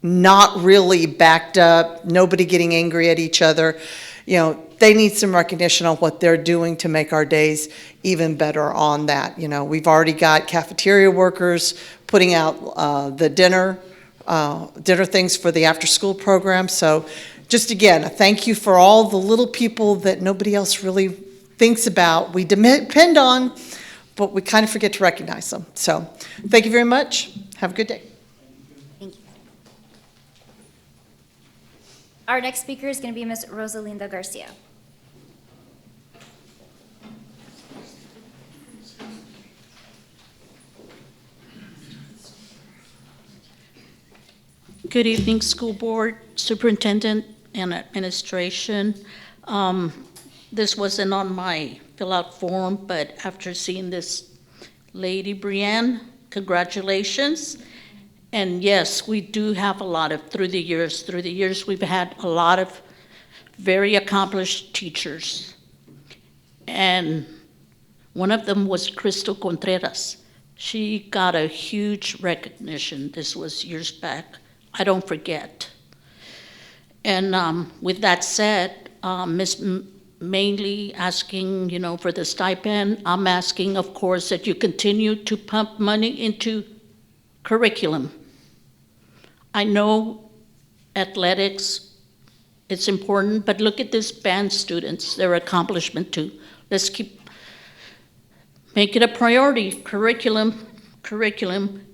not really backed up, nobody getting angry at each other. They need some recognition on what they're doing to make our days even better on that. We've already got cafeteria workers putting out the dinner things for the after-school program. So just again, a thank you for all the little people that nobody else really thinks about. We depend on, but we kind of forget to recognize them. So thank you very much. Have a good day. Thank you. Our next speaker is going to be Ms. Rosalinda Garcia. Good evening, school board, superintendent, and administration. This wasn't on my fill-out form, but after seeing this lady, Brianne, congratulations. And yes, we do have a lot of, through the years, we've had a lot of very accomplished teachers. And one of them was Crystal Contreras. She got a huge recognition. This was years back. I don't forget. And with that said, Ms. Mainly asking, for the stipend. I'm asking, of course, that you continue to pump money into curriculum. I know athletics, it's important, but look at this band students, their accomplishment too. Let's make it a priority, curriculum.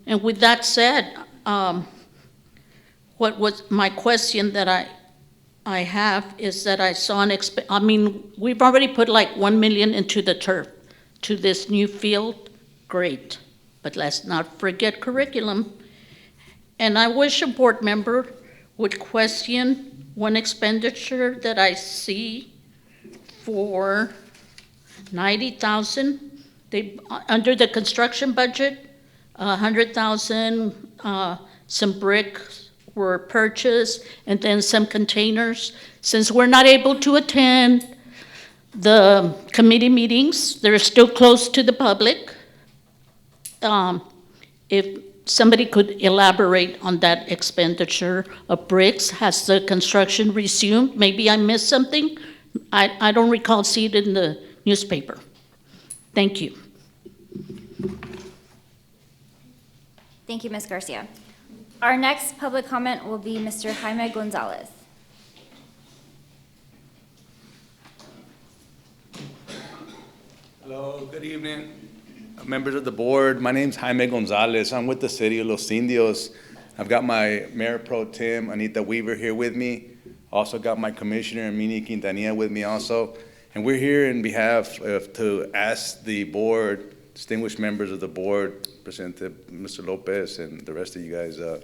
And with that said, what was my question that I have is that I saw we've already put like $1 million into the turf, to this new field, great. But let's not forget curriculum. And I wish a board member would question one expenditure that I see for $90,000. They, under the construction budget, $100,000, some bricks were purchased, and then some containers. Since we're not able to attend the committee meetings, they're still closed to the public. If somebody could elaborate on that expenditure of bricks, has the construction resumed? Maybe I missed something. I don't recall seeing it in the newspaper. Thank you. Thank you, Ms. Garcia. Our next public comment will be Mr. Jaime Gonzalez. Hello, good evening. Members of the board, my name's Jaime Gonzalez. I'm with the city of Los Indios. I've got my Mayor Pro Tem, Anita Weaver, here with me. Also got my Commissioner, Mini Quintanilla, with me also. And we're here in behalf of, to ask the board, distinguished members of the board, President Mr. Lopez and the rest of you guys. I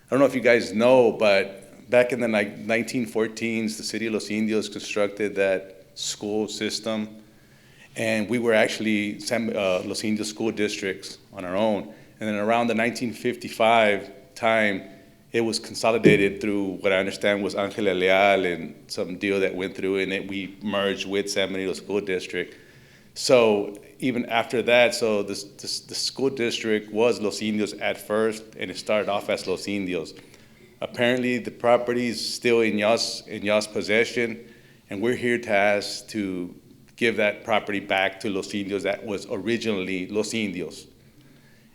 don't know if you guys know, but back in the 1914s, the city of Los Indios constructed that school system. And we were actually Los Indios school districts on our own. And then around the 1955 time, it was consolidated through what I understand was Angela Leal and some deal that went through, and we merged with San Benito School District. So, even after that, so the school district was Los Indios at first, and it started off as Los Indios. Apparently, the property is still in y'all's possession, and we're here to ask to give that property back to Los Indios that was originally Los Indios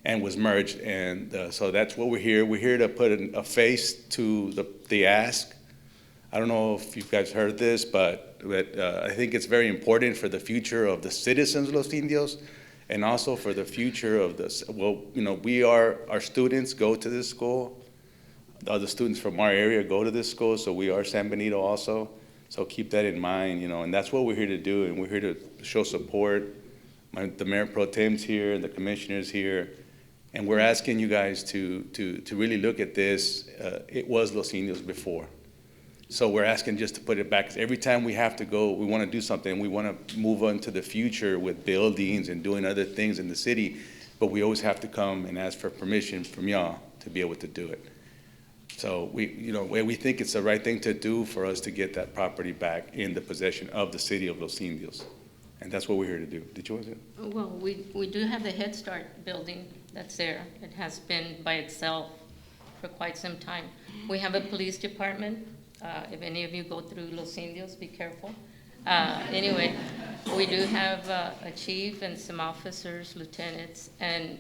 and was merged. And so that's what we're here. We're here to put a face to the ask. I don't know if you guys heard this, but I think it's very important for the future of the citizens of Los Indios, and also for the future of this. Well, our students go to this school. The other students from our area go to this school, so we are San Benito also. So keep that in mind, and that's what we're here to do, and we're here to show support. The Mayor Pro Tem's here, and the commissioners here, and we're asking you guys to really look at this. It was Los Indios before. So we're asking just to put it back. 'Cause every time we have to go, we want to do something, we want to move on to the future with buildings and doing other things in the city, but we always have to come and ask for permission from y'all to be able to do it. So we think it's the right thing to do for us to get that property back in the possession of the city of Los Indios. And that's what we're here to do. Did you want to say it? Well, we do have the Head Start building that's there. It has been by itself for quite some time. We have a police department. If any of you go through Los Indios, be careful. Anyway, we do have a chief and some officers, lieutenants, and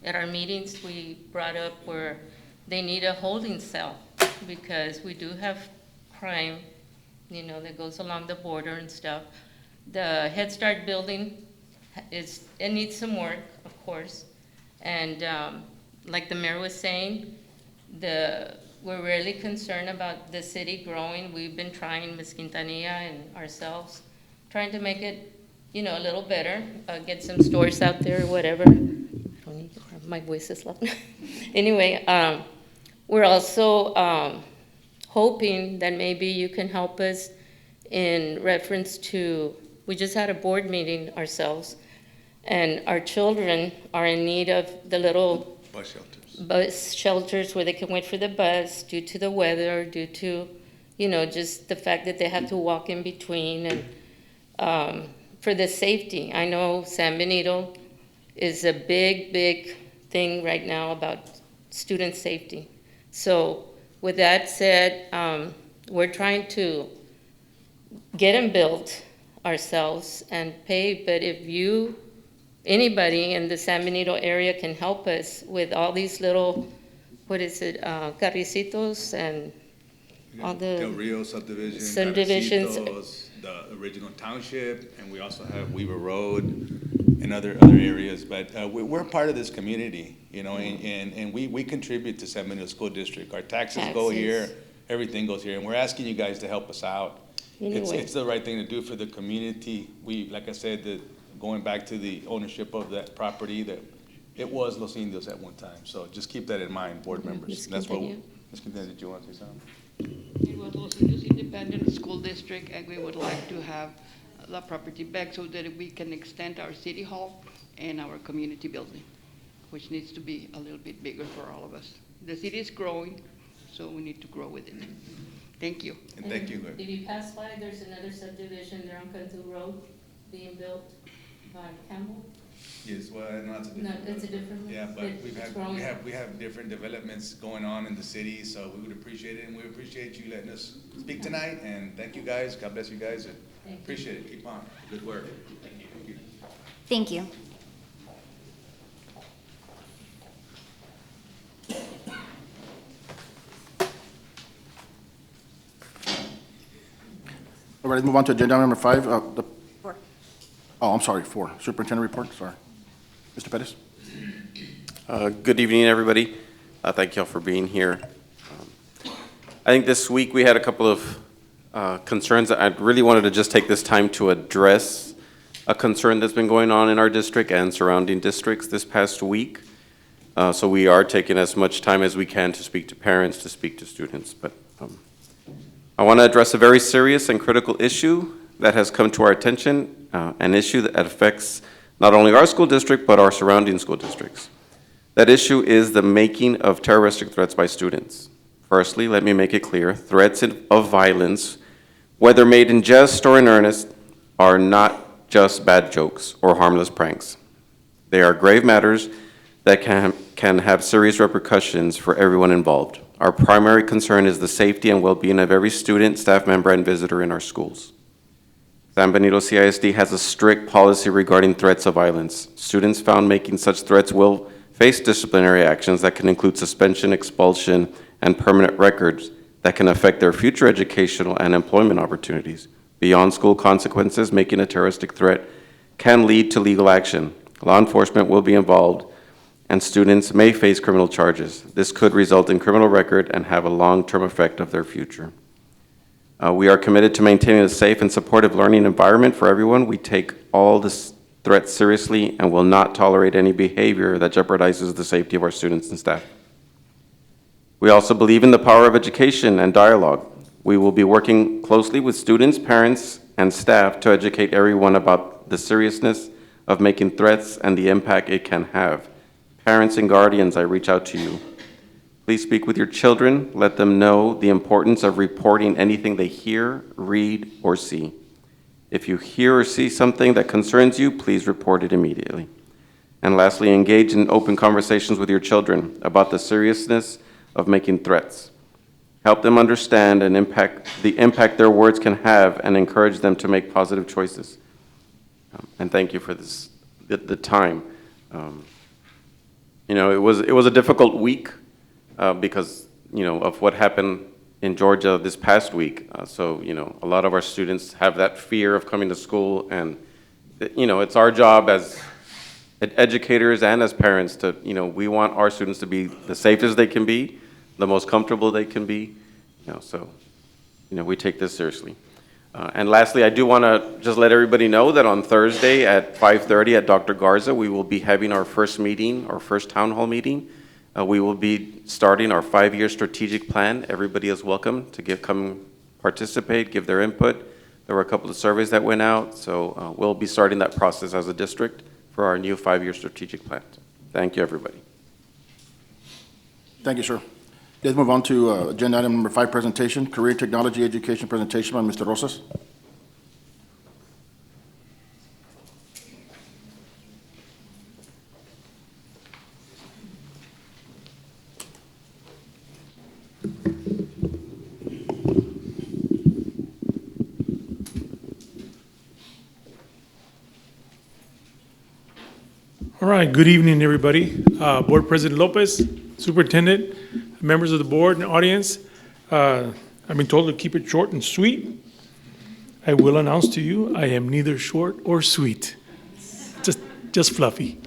at our meetings, we brought up where they need a holding cell because we do have crime, that goes along the border and stuff. The Head Start building it needs some work, of course, and like the mayor was saying, we're really concerned about the city growing. We've been trying, Ms. Quintanilla and ourselves, trying to make it, a little better, get some stores out there, whatever. My voice is loud. Anyway, we're also hoping that maybe you can help us in reference to, we just had a board meeting ourselves, and our children are in need of the little bus shelters where they can wait for the bus due to the weather, due to, just the fact that they have to walk in between, and for the safety. I know San Benito is a big thing right now about student safety. So with that said, we're trying to get them built ourselves and pay, but if anybody in the San Benito area can help us with all these little, carricitos and all the Del Rio subdivisions, the original township, and we also have Weaver Road and other areas. But we're part of this community, and we contribute to San Benito School District. Our taxes go here, everything goes here, and we're asking you guys to help us out. Anyway. It's the right thing to do for the community. Like I said, going back to the ownership of that property, that it was Los Indios at one time. So just keep that in mind, board members. That's what. Ms. Quintana, did you want to say something? It was Los Indios Independent School District, and we would like to have the property back so that we can extend our city hall and our community building, which needs to be a little bit bigger for all of us. The city is growing, so we need to grow with it. Thank you. And thank you. If you pass by, there's another subdivision there on Cantu Road being built by Campbell. Yes, well, no, it's a different. No, it's a different one. Yeah, but we have different developments going on in the city, so we would appreciate it, and we appreciate you letting us speak tonight. And thank you guys. God bless you guys. And appreciate it. Keep on. Good work. Thank you. Thank you. All right, let's move on to agenda number 5. 4. Oh, I'm sorry, 4. Superintendent report, sorry. Mr. Pettis? Good evening, everybody. Thank you all for being here. I think this week we had a couple of concerns that I really wanted to just take this time to address a concern that's been going on in our district and surrounding districts this past week. So we are taking as much time as we can to speak to parents, to speak to students. But I want to address a very serious and critical issue that has come to our attention, an issue that affects not only our school district, but our surrounding school districts. That issue is the making of terroristic threats by students. Firstly, let me make it clear, threats of violence, whether made in jest or in earnest, are not just bad jokes or harmless pranks. They are grave matters that can have serious repercussions for everyone involved. Our primary concern is the safety and well-being of every student, staff member, and visitor in our schools. San Benito CISD has a strict policy regarding threats of violence. Students found making such threats will face disciplinary actions that can include suspension, expulsion, and permanent records that can affect their future educational and employment opportunities. Beyond school consequences, making a terroristic threat can lead to legal action. Law enforcement will be involved, and students may face criminal charges. This could result in criminal record and have a long-term effect of their future. We are committed to maintaining a safe and supportive learning environment for everyone. We take all this threats seriously and will not tolerate any behavior that jeopardizes the safety of our students and staff. We also believe in the power of education and dialogue. We will be working closely with students, parents, and staff to educate everyone about the seriousness of making threats and the impact it can have. Parents and guardians, I reach out to you. Please speak with your children. Let them know the importance of reporting anything they hear, read, or see. If you hear or see something that concerns you, please report it immediately. And lastly, engage in open conversations with your children about the seriousness of making threats. Help them understand and the impact their words can have, and encourage them to make positive choices. And thank you for this, the time. You know, it was a difficult week because, you know, of what happened in Georgia this past week. So, you know, a lot of our students have that fear of coming to school, and, you know, it's our job as educators and as parents to, you know, we want our students to be the safest they can be, the most comfortable they can be, you know, so, you know, we take this seriously. And lastly, I do want to just let everybody know that on Thursday at 5:30 at Dr. Garza, we will be having our first meeting, our first town hall meeting. We will be starting our 5-year strategic plan. Everybody is welcome to come participate, give their input. There were a couple of surveys that went out, so we'll be starting that process as a district for our new 5-year strategic plan. Thank you, everybody. Thank you, sir. Let's move on to agenda item number 5, presentation, career technology education presentation by Mr. Rosas. All right, good evening, everybody. Board President Lopez, Superintendent, members of the board and audience. I've been told to keep it short and sweet. I will announce to you, I am neither short or sweet, just fluffy,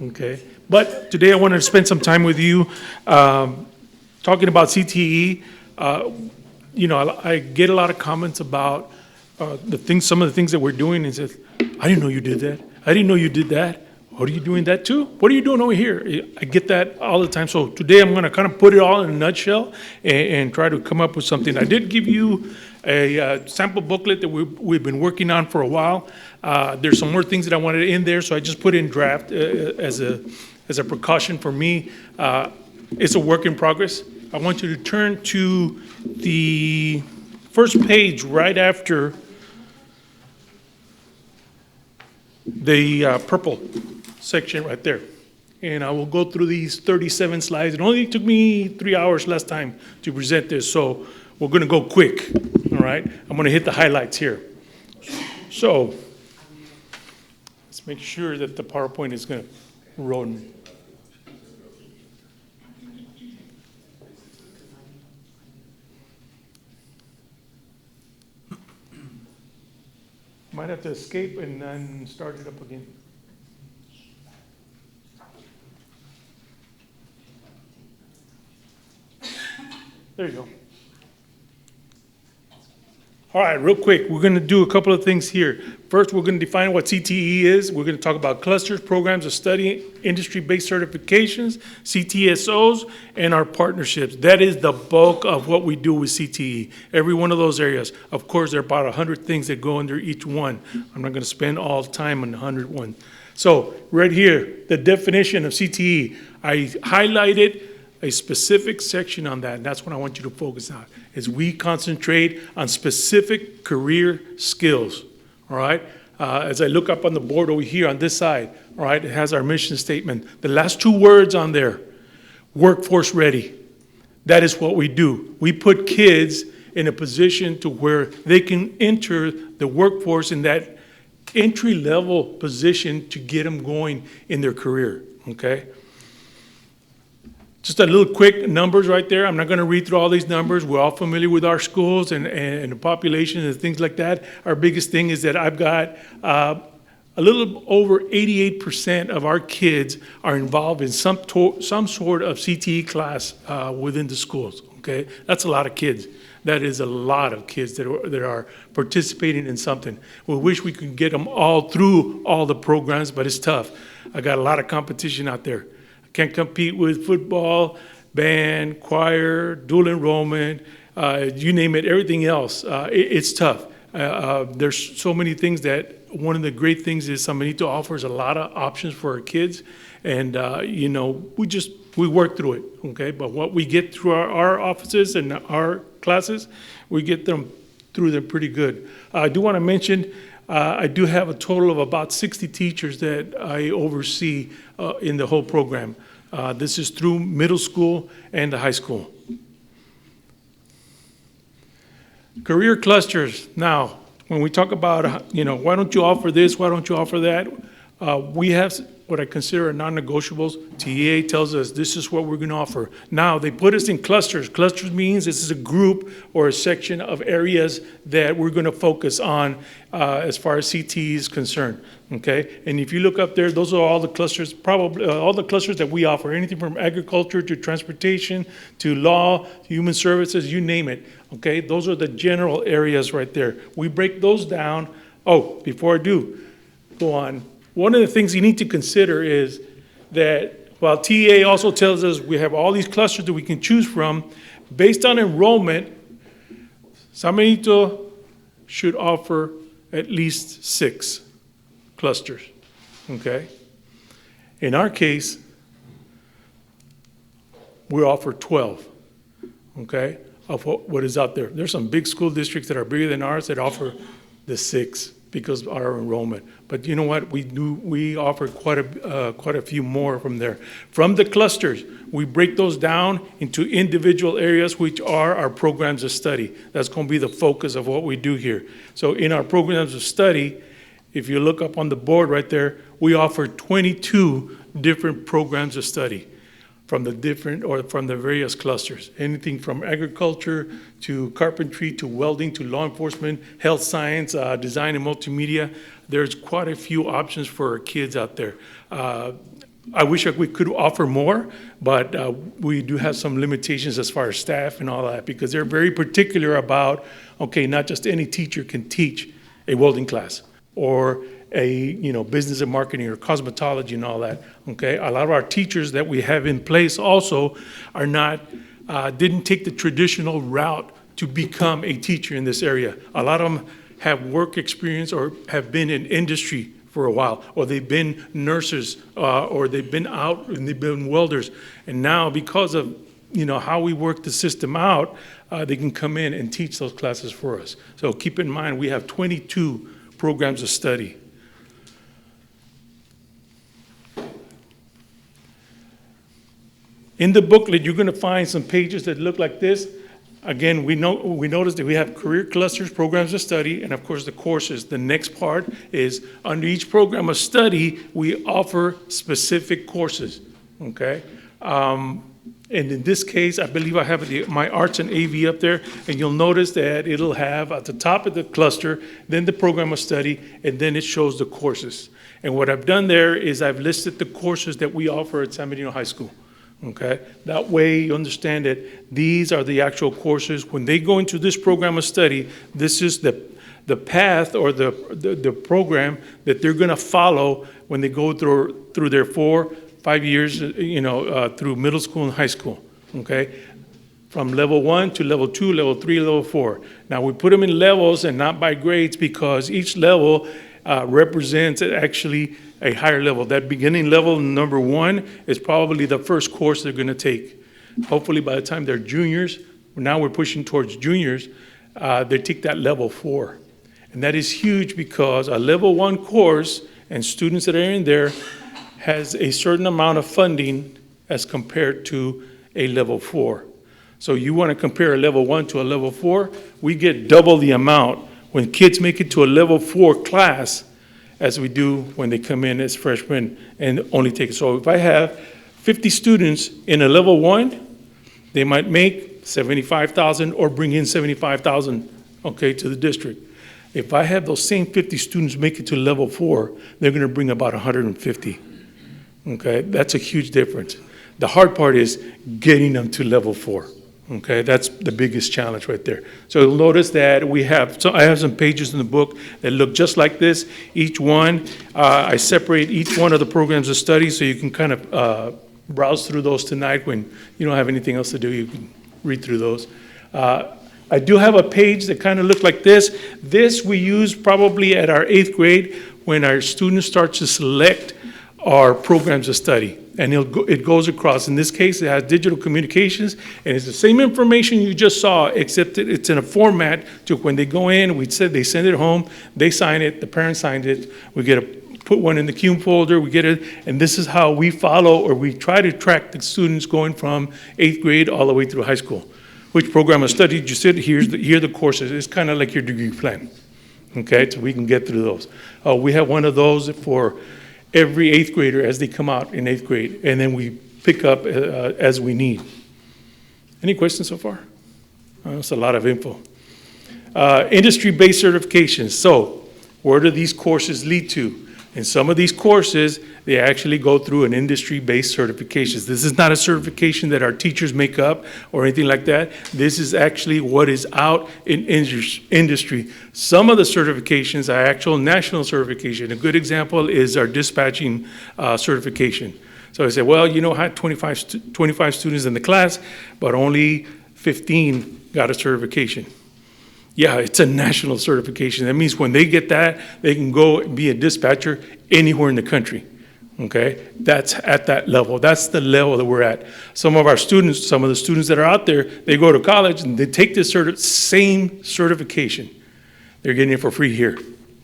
okay? But today I wanted to spend some time with you talking about CTE. You know, I get a lot of comments about some of the things that we're doing, and says, I didn't know you did that. I didn't know you did that. What are you doing that too? What are you doing over here? I get that all the time. So today I'm going to kind of put it all in a nutshell and try to come up with something. I did give you a sample booklet that we've been working on for a while. There's some more things that I wanted in there, so I just put in draft as a precaution for me. It's a work in progress. I want you to turn to the first page right after the purple section right there. And I will go through these 37 slides. It only took me 3 hours last time to present this, so we're going to go quick, all right? I'm going to hit the highlights here. So let's make sure that the PowerPoint is going to roll. Might have to escape and then start it up again. There you go. All right, real quick, we're going to do a couple of things here. First, we're going to define what CTE is. We're going to talk about clusters, programs of study, industry-based certifications, CTSOs, and our partnerships. That is the bulk of what we do with CTE, every one of those areas. Of course, there are about 100 things that go under each one. I'm not going to spend all time on the 101. So right here, the definition of CTE, I highlighted a specific section on that, and that's what I want you to focus on, is we concentrate on specific career skills, all right? As I look up on the board over here on this side, all right, it has our mission statement. The last two words on there, workforce ready. That is what we do. We put kids in a position to where they can enter the workforce in that entry-level position to get them going in their career, okay? Just a little quick numbers right there. I'm not going to read through all these numbers. We're all familiar with our schools and the population and things like that. Our biggest thing is that I've got a little over 88% of our kids are involved in some sort of CTE class within the schools, okay? That's a lot of kids. That is a lot of kids that are participating in something. We wish we could get them all through all the programs, but it's tough. I got a lot of competition out there. I can't compete with football, band, choir, dual enrollment, you name it, everything else. It's tough. There's so many things that one of the great things is San Benito offers a lot of options for our kids. And, you know, we work through it, okay? But what we get through our offices and our classes, we get them through them pretty good. I do want to mention, I do have a total of about 60 teachers that I oversee in the whole program. This is through middle school and the high school. Career clusters. Now, when we talk about, you know, why don't you offer this, why don't you offer that? We have what I consider non-negotiables. TA tells us this is what we're going to offer. Now, they put us in clusters. Clusters means this is a group or a section of areas that we're going to focus on as far as CTE is concerned, okay? And if you look up there, those are all the clusters, probably all the clusters that we offer, anything from agriculture to transportation to law, human services, you name it, okay? Those are the general areas right there. We break those down. Oh, before I do go on, one of the things you need to consider is that while TA also tells us we have all these clusters that we can choose from, based on enrollment, San Benito should offer at least 6 clusters, okay? In our case, we offer 12, okay, of what is out there. There's some big school districts that are bigger than ours that offer the 6 because of our enrollment. But you know what? We offer quite a few more from there. From the clusters, we break those down into individual areas, which are our programs of study. That's going to be the focus of what we do here. So in our programs of study, if you look up on the board right there, we offer 22 different programs of study from the various clusters. Anything from agriculture to carpentry to welding to law enforcement, health science, design and multimedia. There's quite a few options for our kids out there. I wish we could offer more, but we do have some limitations as far as staff and all that, because they're very particular about, okay, not just any teacher can teach a welding class or a business and marketing or cosmetology and all that, okay? A lot of our teachers that we have in place also are not, didn't take the traditional route to become a teacher in this area. A lot of them have work experience or have been in industry for a while, or they've been nurses, or they've been out and they've been welders. And now because of how we work the system out, they can come in and teach those classes for us. So keep in mind, we have 22 programs of study. In the booklet, you're going to find some pages that look like this. Again, we noticed that we have career clusters, programs of study, and of course the courses. The next part is under each program of study, we offer specific courses, okay? And in this case, I believe I have my arts and AV up there, and you'll notice that it'll have at the top of the cluster, then the program of study, and then it shows the courses. And what I've done there is I've listed the courses that we offer at San Benito High School. Okay, that way you understand that these are the actual courses. When they go into this program of study, this is the path or the program that they're going to follow when they go through their 4-5 years, through middle school and high school. Okay, from level 1 to level 2, level 3, level 4. Now we put them in levels and not by grades because each level represents actually a higher level. That beginning level, number 1, is probably the first course they're going to take. Hopefully by the time they're juniors, now we're pushing towards juniors, they take that level 4. And that is huge because a level 1 course and students that are in there has a certain amount of funding as compared to a level 4. So you want to compare a level 1 to a level 4, we get double the amount when kids make it to a level 4 class as we do when they come in as freshmen and only take it. So if I have 50 students in a level 1, they might make 75,000 or bring in 75,000, okay, to the district. If I have those same 50 students make it to level 4, they're going to bring about 150. Okay, that's a huge difference. The hard part is getting them to level 4. Okay, that's the biggest challenge right there. So you'll notice that I have some pages in the book that look just like this. Each one, I separate each one of the programs of study so you can kind of browse through those tonight when you don't have anything else to do. You can read through those. I do have a page that kind of look like this. This we use probably at our 8th grade when our students start to select our programs of study. And it goes across. In this case, it has digital communications, and it's the same information you just saw, except that it's in a format to when they go in, they send it home, they sign it, the parents signed it, we get to put one in the CUME folder, we get it, and this is how we follow or we try to track the students going from 8th grade all the way through high school. Which program of study did you sit? Here are the courses. It's kind of like your degree plan. Okay, so we can get through those. We have one of those for every 8th grader as they come out in 8th grade, and then we pick up as we need. Any questions so far? That's a lot of info. Industry-based certifications. So where do these courses lead to? In some of these courses, they actually go through an industry-based certifications. This is not a certification that our teachers make up or anything like that. This is actually what is out in industry. Some of the certifications are actual national certification. A good example is our dispatching certification. So I say, well, you know, I had 25 students in the class, but only 15 got a certification. Yeah, it's a national certification. That means when they get that, they can go be a dispatcher anywhere in the country. Okay, that's at that level. That's the level that we're at. Some of the students that are out there, they go to college and they take this same certification. They're getting it for free here.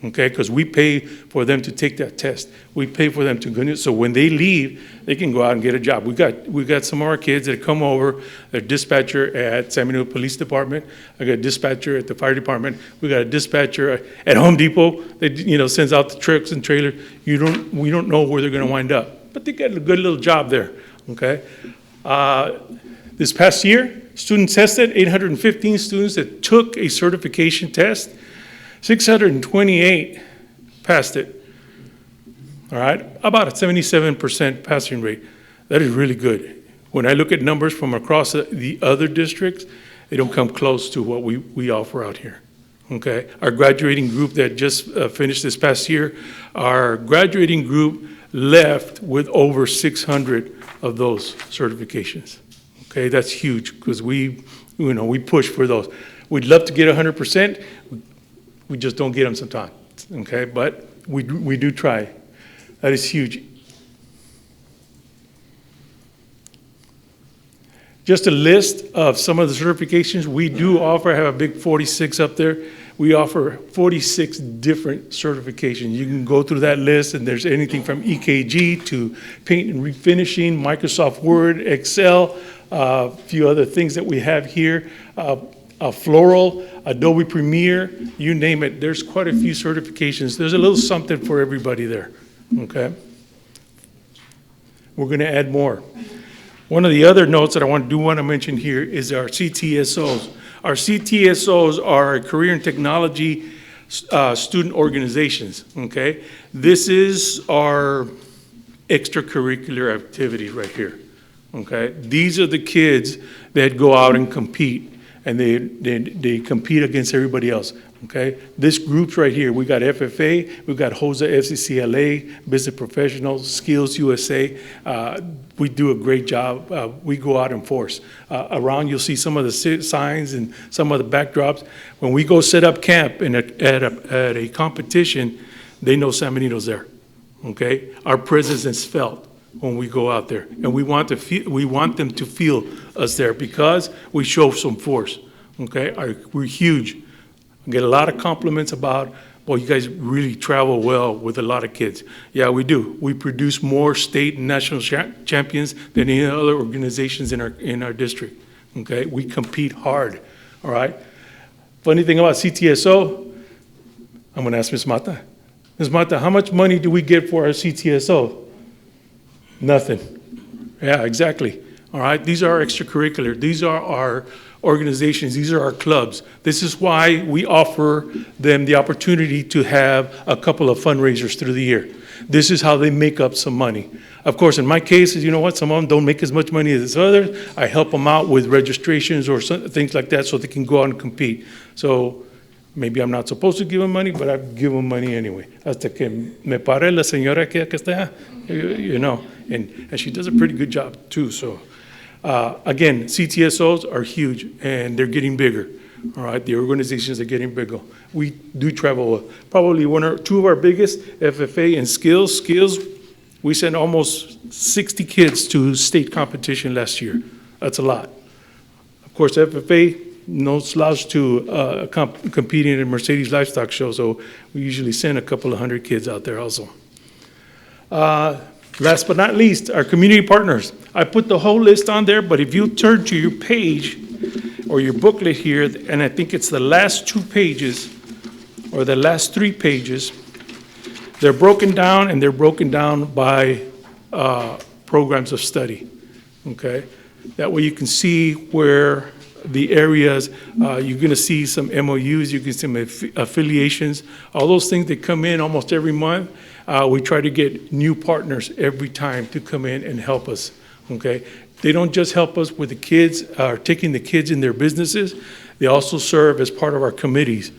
Okay, because we pay for them to take that test. We pay for them to go in. So when they leave, they can go out and get a job. We got some of our kids that come over. They're dispatcher at San Benito Police Department. I got a dispatcher at the fire department. We got a dispatcher at Home Depot that sends out the trucks and trailers. We don't know where they're going to wind up, but they got a good little job there. Okay, this past year, students tested 815 students that took a certification test. 628 passed it, all right? About a 77% passing rate. That is really good. When I look at numbers from across the other districts, they don't come close to what we offer out here, okay? Our graduating group that just finished this past year, our graduating group left with over 600 of those certifications, okay? That's huge because we push for those. We'd love to get 100%. We just don't get them sometimes, okay? But we do try. That is huge. Just a list of some of the certifications we do offer. I have a big 46 up there. We offer 46 different certifications. You can go through that list, and there's anything from EKG to paint and refinishing, Microsoft Word, Excel, a few other things that we have here. Floral, Adobe Premiere, you name it. There's quite a few certifications. There's a little something for everybody there, okay? We're going to add more. One of the other notes that I want to mention here is our CTSOs. Our CTSOs are career and technology student organizations, okay? This is our extracurricular activities right here, okay? These are the kids that go out and compete. And they compete against everybody else, okay? This group's right here, we got FFA, we got HOSA, FCCLA, Business Professionals, Skills USA. We do a great job. We go out and force. Around, you'll see some of the signs and some of the backdrops. When we go set up camp at a competition, they know San Benito's there, okay? Our presence is felt when we go out there, and we want them to feel us there because we show some force. Okay, we're huge. get a lot of compliments about, well, you guys really travel well with a lot of kids. Yeah, we do. We produce more state and national champions than any other organizations in our district, okay? We compete hard, all right? Funny thing about CTSO, I'm gonna ask Ms. Mata. Ms. Mata, how much money do we get for our CTSO? Nothing. Yeah, exactly. All right, these are our extracurricular. These are our organizations. These are our clubs. This is why we offer them the opportunity to have a couple of fundraisers through the year. This is how they make up some money. Of course, in my case, you know what? Some of them don't make as much money as others. I help them out with registrations or things like that so they can go out and compete. So maybe I'm not supposed to give them money, but I give them money anyway. Hasta que me pare la señora que está, you know, and she does a pretty good job too. So again, CTSOs are huge and they're getting bigger. All right, the organizations are getting bigger. We do travel. Probably one or two of our biggest, FFA and Skills. Skills, we sent almost 60 kids to state competition last year. That's a lot. Of course, FFA, no slouch to competing in a Mercedes Livestock Show, so we usually send a couple of hundred kids out there also. Last but not least, our community partners. I put the whole list on there, but if you turn to your page or your booklet here, and I think it's the last 2 pages or the last 3 pages, they're broken down, and they're broken down by programs of study, okay? That way you can see where the areas, you're gonna see some MOUs, you can see some affiliations, all those things that come in almost every month. We try to get new partners every time to come in and help us, okay? They don't just help us with the kids, taking the kids in their businesses, they also serve as part of our committees,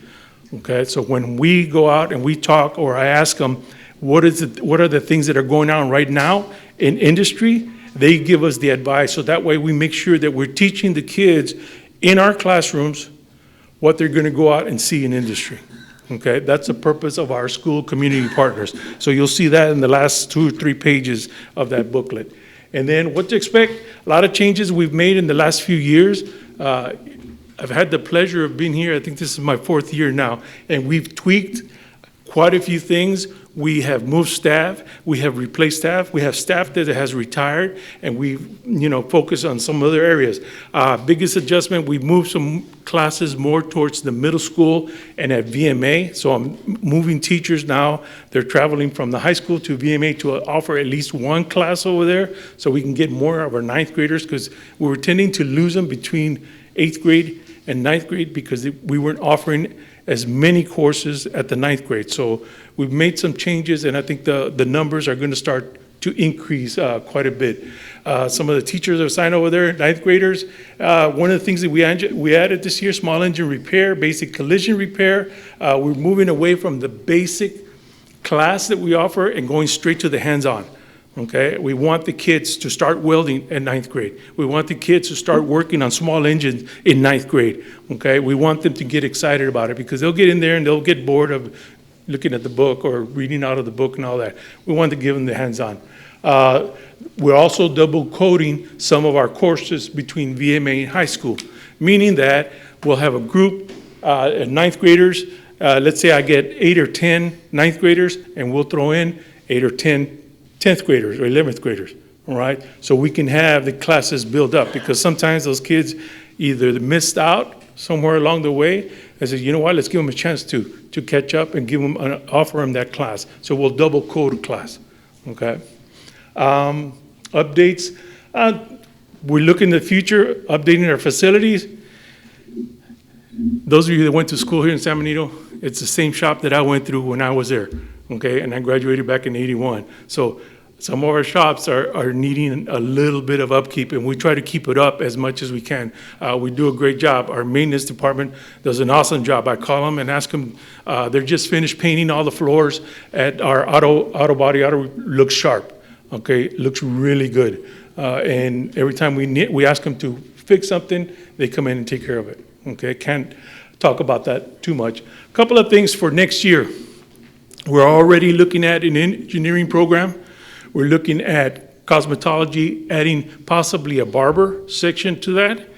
okay? So when we go out and we talk, or I ask them, what are the things that are going on right now in industry, they give us the advice, so that way we make sure that we're teaching the kids in our classrooms what they're gonna go out and see in industry. Okay, that's the purpose of our school community partners. So you'll see that in the last 2 or 3 pages of that booklet. And then what to expect, a lot of changes we've made in the last few years. I've had the pleasure of being here, I think this is my 4th year now, and we've tweaked quite a few things. We have moved staff, we have replaced staff, we have staff that has retired, and we've, focused on some other areas. Biggest adjustment, we've moved some classes more towards the middle school and at VMA. So I'm moving teachers now. They're traveling from the high school to VMA to offer at least 1 class over there so we can get more of our 9th graders, because we were tending to lose them between 8th grade and 9th grade because we weren't offering as many courses at the 9th grade. So we've made some changes, and I think the numbers are going to start to increase quite a bit. Some of the teachers are assigned over there, 9th graders. One of the things that we added this year, small engine repair, basic collision repair. We're moving away from the basic class that we offer and going straight to the hands-on. Okay, we want the kids to start welding at 9th grade. We want the kids to start working on small engines in 9th grade. Okay, we want them to get excited about it, because they'll get in there and they'll get bored of looking at the book or reading out of the book and all that. We want to give them the hands-on. We're also double coding some of our courses between VMA and high school, meaning that we'll have a group at 9th graders. Let's say I get 8 or 10 9th graders, and we'll throw in 8 or 10 10th graders or 11th graders, all right? So we can have the classes build up, because sometimes those kids either missed out somewhere along the way. I said, you know what, let's give them a chance to catch up and offer them that class. So we'll double code a class, okay? Updates, we're looking at the future, updating our facilities. Those of you that went to school here in San Benito, it's the same shop that I went through when I was there, okay? And I graduated back in '81. So some of our shops are needing a little bit of upkeep, and we try to keep it up as much as we can. We do a great job. Our maintenance department does an awesome job. I call them and ask them, they're just finished painting all the floors at our auto body. Looks sharp, okay? Looks really good. And every time we ask them to fix something, they come in and take care of it, okay? Can't talk about that too much. A couple of things for next year. We're already looking at an engineering program. We're looking at cosmetology, adding possibly a barber section to that.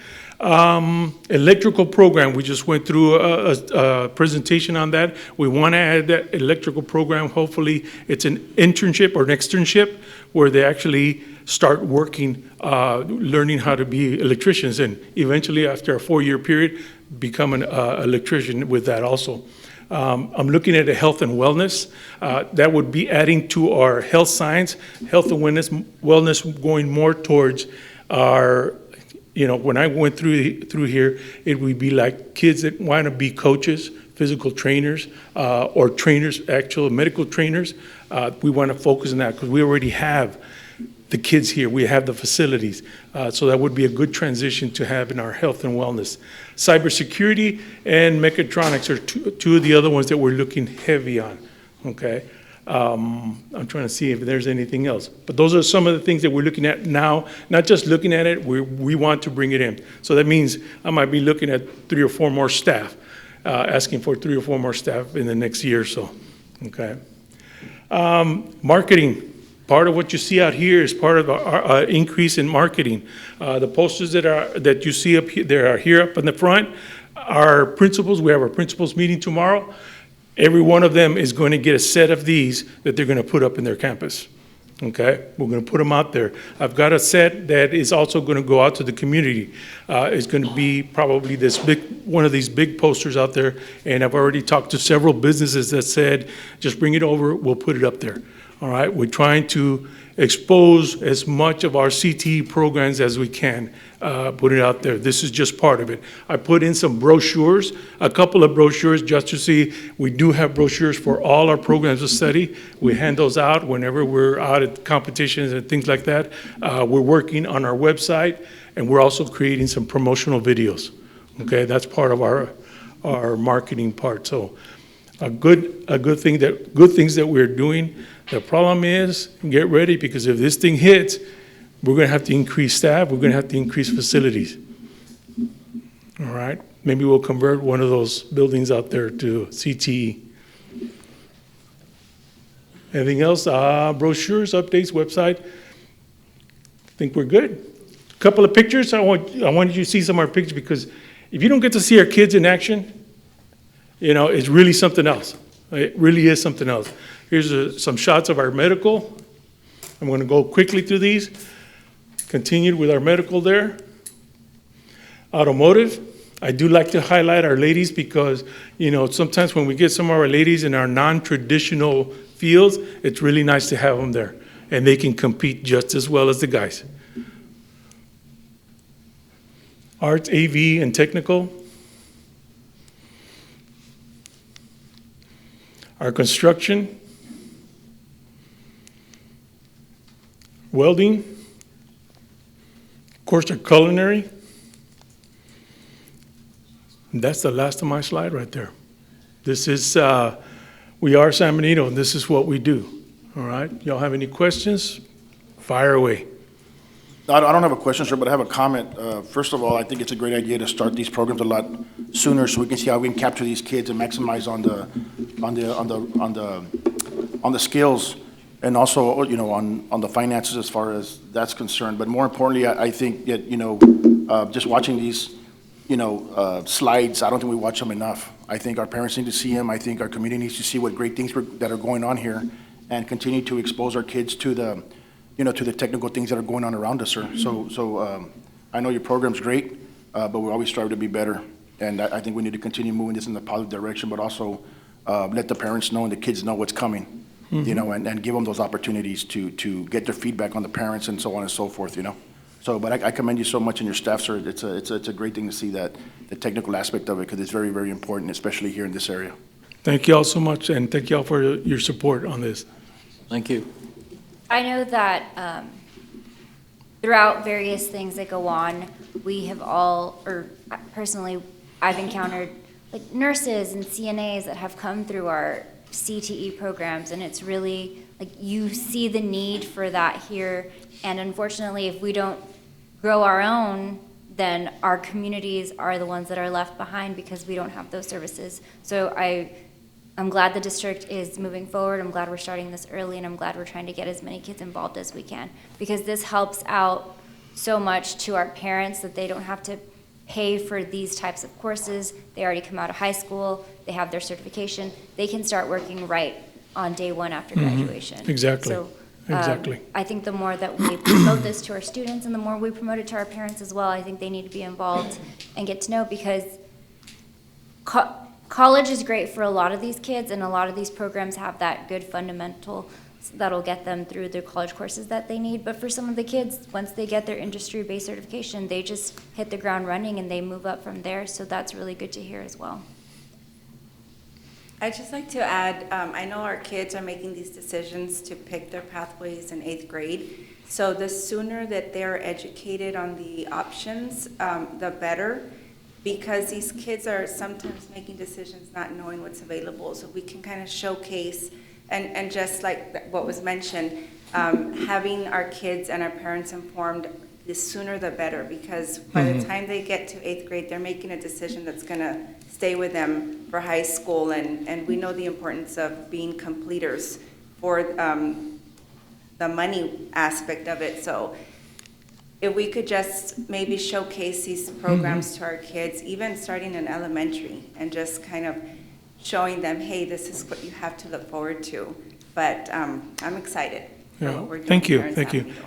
Electrical program, we just went through a presentation on that. We want to add that electrical program. Hopefully, it's an internship or an externship where they actually start working, learning how to be electricians, and eventually, after a 4-year period, become an electrician with that also. I'm looking at a health and wellness. That would be adding to our health science, health and wellness going more towards our, when I went through here, it would be like kids that want to be coaches, physical trainers, or trainers, actual medical trainers. We want to focus on that because we already have the kids here. We have the facilities. So that would be a good transition to have in our health and wellness. Cybersecurity and mechatronics are two of the other ones that we're looking heavy on, okay? I'm trying to see if there's anything else. But those are some of the things that we're looking at now, not just looking at it, we want to bring it in. So that means I might be looking at 3 or 4 more staff, asking for 3 or 4 more staff in the next year or so, okay? Marketing. Part of what you see out here is part of our increase in marketing. The posters that you see up here, that are here up in the front, our principals, we have our principals meeting tomorrow. Every one of them is going to get a set of these that they're going to put up in their campus. Okay, we're going to put them out there. I've got a set that is also going to go out to the community. It's going to be probably one of these big posters out there, and I've already talked to several businesses that said, just bring it over, we'll put it up there. All right, we're trying to expose as much of our CTE programs as we can, put it out there. This is just part of it. I put in some brochures, a couple of brochures just to see. We do have brochures for all our programs of study. We hand those out whenever we're out at competitions and things like that. We're working on our website, and we're also creating some promotional videos. Okay, that's part of our marketing part. So good things that we're doing. The problem is, get ready, because if this thing hits, we're going to have to increase staff, we're going to have to increase facilities. All right? Maybe we'll convert one of those buildings out there to CTE. Anything else? Brochures, updates, website. I think we're good. A couple of pictures. I want you to see some of our pictures, because if you don't get to see our kids in action, it's really something else. It really is something else. Here's some shots of our medical. I'm going to go quickly through these. Continued with our medical there. Automotive. I do like to highlight our ladies because, sometimes when we get some of our ladies in our non-traditional fields, it's really nice to have them there. And they can compete just as well as the guys. Arts, AV, and technical. Our construction. Welding, of course, our culinary. And that's the last of my slide right there. This is, we are San Benito, and this is what we do. All right, y'all have any questions? Fire away. I don't have a question, sir, but I have a comment. First of all, I think it's a great idea to start these programs a lot sooner, so we can see how we can capture these kids and maximize on the skills. And also, on the finances as far as that's concerned. But more importantly, I think that, just watching these, slides, I don't think we watch them enough. I think our parents need to see them. I think our community needs to see what great things that are going on here and continue to expose our kids to the, to the technical things that are going on around us, sir. So I know your program's great, but we always strive to be better. And I think we need to continue moving this in the positive direction, but also let the parents know and the kids know what's coming. And give them those opportunities to get their feedback on the parents and so on and so forth, So, but I commend you so much and your staff, sir. It's a great thing to see that, the technical aspect of it, because it's very, very important, especially here in this area. Thank you all so much, and thank you all for your support on this. Thank you. I know that throughout various things that go on, we have all, or personally, I've encountered like nurses and CNAs that have come through our CTE programs, and it's really like you see the need for that here, and unfortunately if we don't grow our own, then our communities are the ones that are left behind because we don't have those services. So I'm glad the district is moving forward. I'm glad we're starting this early, and I'm glad we're trying to get as many kids involved as we can, because this helps out so much to our parents that they don't have to pay for these types of courses. They already come out of high school, they have their certification, they can start working right on day one after graduation. Exactly. So, Exactly. I think the more that we promote this to our students and the more we promote it to our parents as well, I think they need to be involved and get to know, because college is great for a lot of these kids, and a lot of these programs have that good fundamental that'll get them through their college courses that they need. But for some of the kids, once they get their industry-based certification, they just hit the ground running and they move up from there. So that's really good to hear as well. I'd just like to add, I know our kids are making these decisions to pick their pathways in 8th grade. So the sooner that they're educated on the options, the better, because these kids are sometimes making decisions not knowing what's available. So we can kind of showcase, and just like what was mentioned, having our kids and our parents informed, the sooner the better, because by the time they get to 8th grade, they're making a decision that's gonna stay with them for high school, and we know the importance of being completers for the money aspect of it. So if we could just maybe showcase these programs to our kids, even starting in elementary, and just kind of showing them, hey, this is what you have to look forward to. But I'm excited. Yeah, thank you.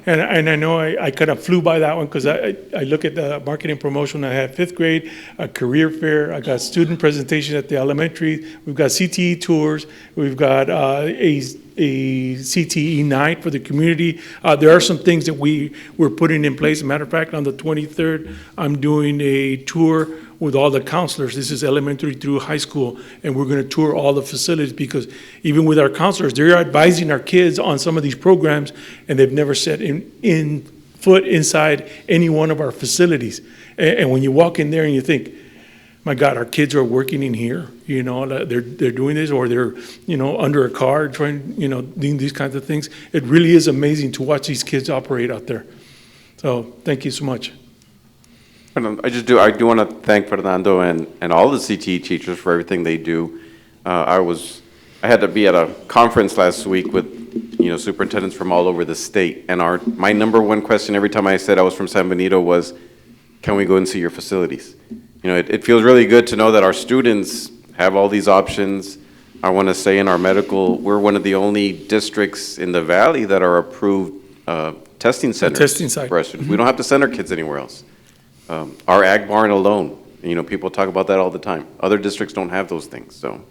And I know I kind of flew by that one, because I look at the marketing promotion. I have 5th grade, a career fair, I got student presentation at the elementary, we've got CTE tours, we've got a CTE night for the community. There are some things that we're putting in place. As a matter of fact, on the 23rd, I'm doing a tour with all the counselors. This is elementary through high school, and we're going to tour all the facilities, because even with our counselors, they're advising our kids on some of these programs, and they've never set in foot inside any one of our facilities. And when you walk in there and you think, my God, our kids are working in here, you know, they're doing this, or they're, you know, under a car trying, you know, doing these kinds of things. It really is amazing to watch these kids operate out there. So thank you so much. I do want to thank Fernando and all the CTE teachers for everything they do. I had to be at a conference last week with, you know, superintendents from all over the state, and my number one question every time I said I was from San Benito was, can we go and see your facilities? You know, it feels really good to know that our students have all these options. I want to say in our medical, we're one of the only districts in the valley that are approved testing centers. Testing site. For our students. We don't have to send our kids anywhere else. Our ag barn alone, you know, people talk about that all the time. Other districts don't have those things. So,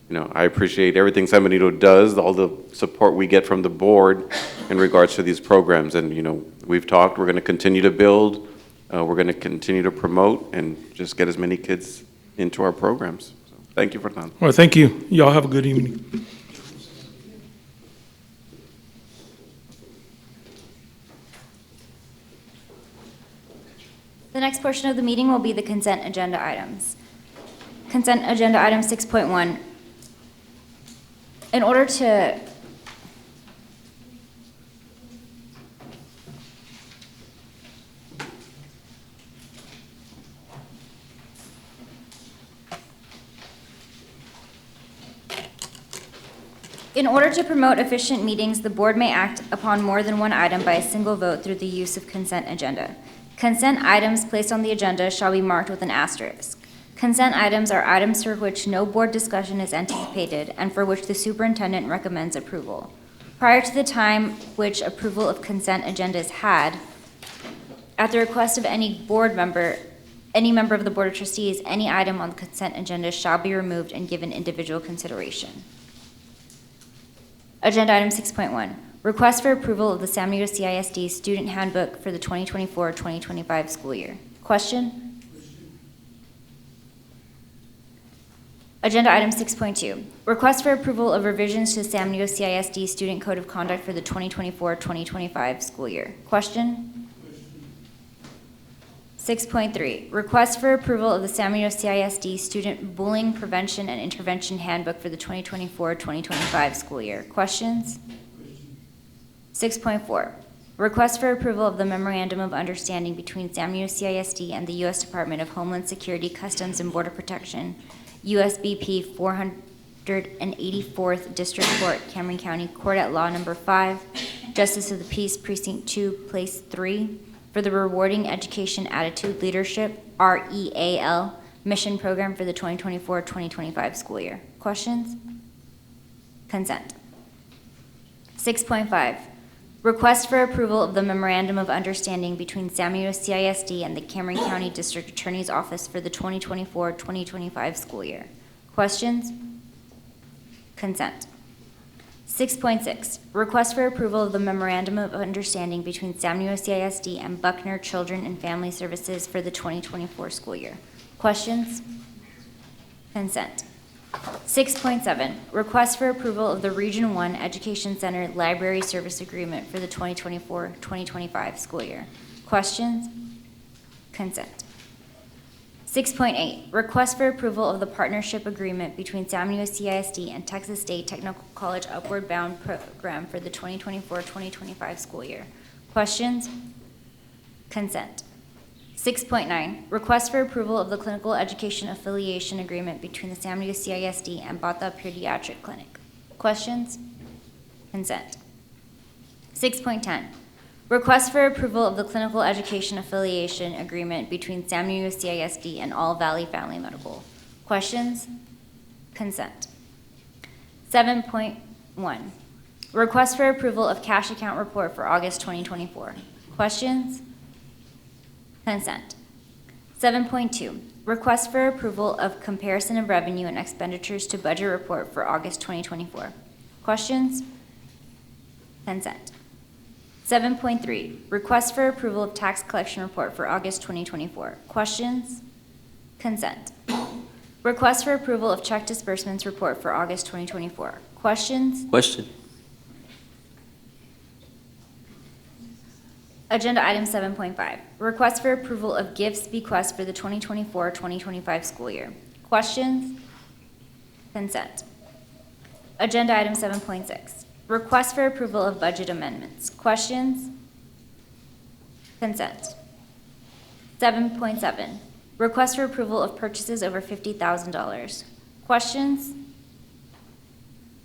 you know, I appreciate everything San Benito does, all the support we get from the board in regards to these programs. And, you know, we've talked, we're going to continue to build, we're going to continue to promote, and just get as many kids into our programs. So, thank you, Fernando. Well, thank you. Y'all have a good evening. The next portion of the meeting will be the consent agenda items. Consent agenda item 6.1. In order to promote efficient meetings, the board may act upon more than one item by a single vote through the use of consent agenda. Consent items placed on the agenda shall be marked with an asterisk. Consent items are items for which no board discussion is anticipated and for which the superintendent recommends approval. Prior to the time which approval of consent agenda is had, at the request of any member of the Board of Trustees, any item on the consent agenda shall be removed and given individual consideration. Agenda item 6.1. Request for approval of the San Benito CISD Student Handbook for the 2024-2025 school year. Question? Agenda item 6.2. Request for approval of revisions to the San Benito CISD Student Code of Conduct for the 2024-2025 school year. Question? 6.3. Request for approval of the San Benito CISD Student Bullying Prevention and Intervention Handbook for the 2024-2025 school year. Questions? 6.4. Request for approval of the Memorandum of Understanding between San Benito CISD and the U.S. Department of Homeland Security, Customs and Border Protection, USBP 484th District Court, Cameron County, Court at Law Number 5, Justice of the Peace, Precinct 2, Place 3, for the Rewarding Education Attitude Leadership, REAL, mission program for the 2024-2025 school year. Questions? Consent. 6.5, request for approval of the Memorandum of Understanding between Samuel CISD and the Cameron County District Attorney's Office for the 2024-2025 school year. Questions? Consent. 6.6, request for approval of the Memorandum of Understanding between Samuel CISD and Buckner Children and Family Services for the 2024 school year. Questions? Consent. 6.7, request for approval of the Region 1 Education Center Library Service Agreement for the 2024-2025 school year. Questions? Consent. 6.8, request for approval of the partnership agreement between Samuel CISD and Texas State Technical College Upward Bound program for the 2024-2025 school year. Questions? Consent. 6.9, request for approval of the clinical education affiliation agreement between the Samuel CISD and Bata Pediatric Clinic. Questions? Consent. 6.10, request for approval of the clinical education affiliation agreement between Samuel CISD and All Valley Family Medical. Questions? Consent. 7.1, request for approval of cash account report for August 2024. Questions? Consent. 7.2, request for approval of comparison of revenue and expenditures to budget report for August 2024. Questions? Consent. 7.3, request for approval of tax collection report for August 2024. Questions? Consent. Request for approval of check disbursements report for August 2024. Questions? Question. Agenda item 7.5, request for approval of gifts bequest for the 2024-2025 school year. Questions? Consent. Agenda item 7.6, request for approval of budget amendments. Questions? Consent. 7.7, request for approval of purchases over $50,000. Questions?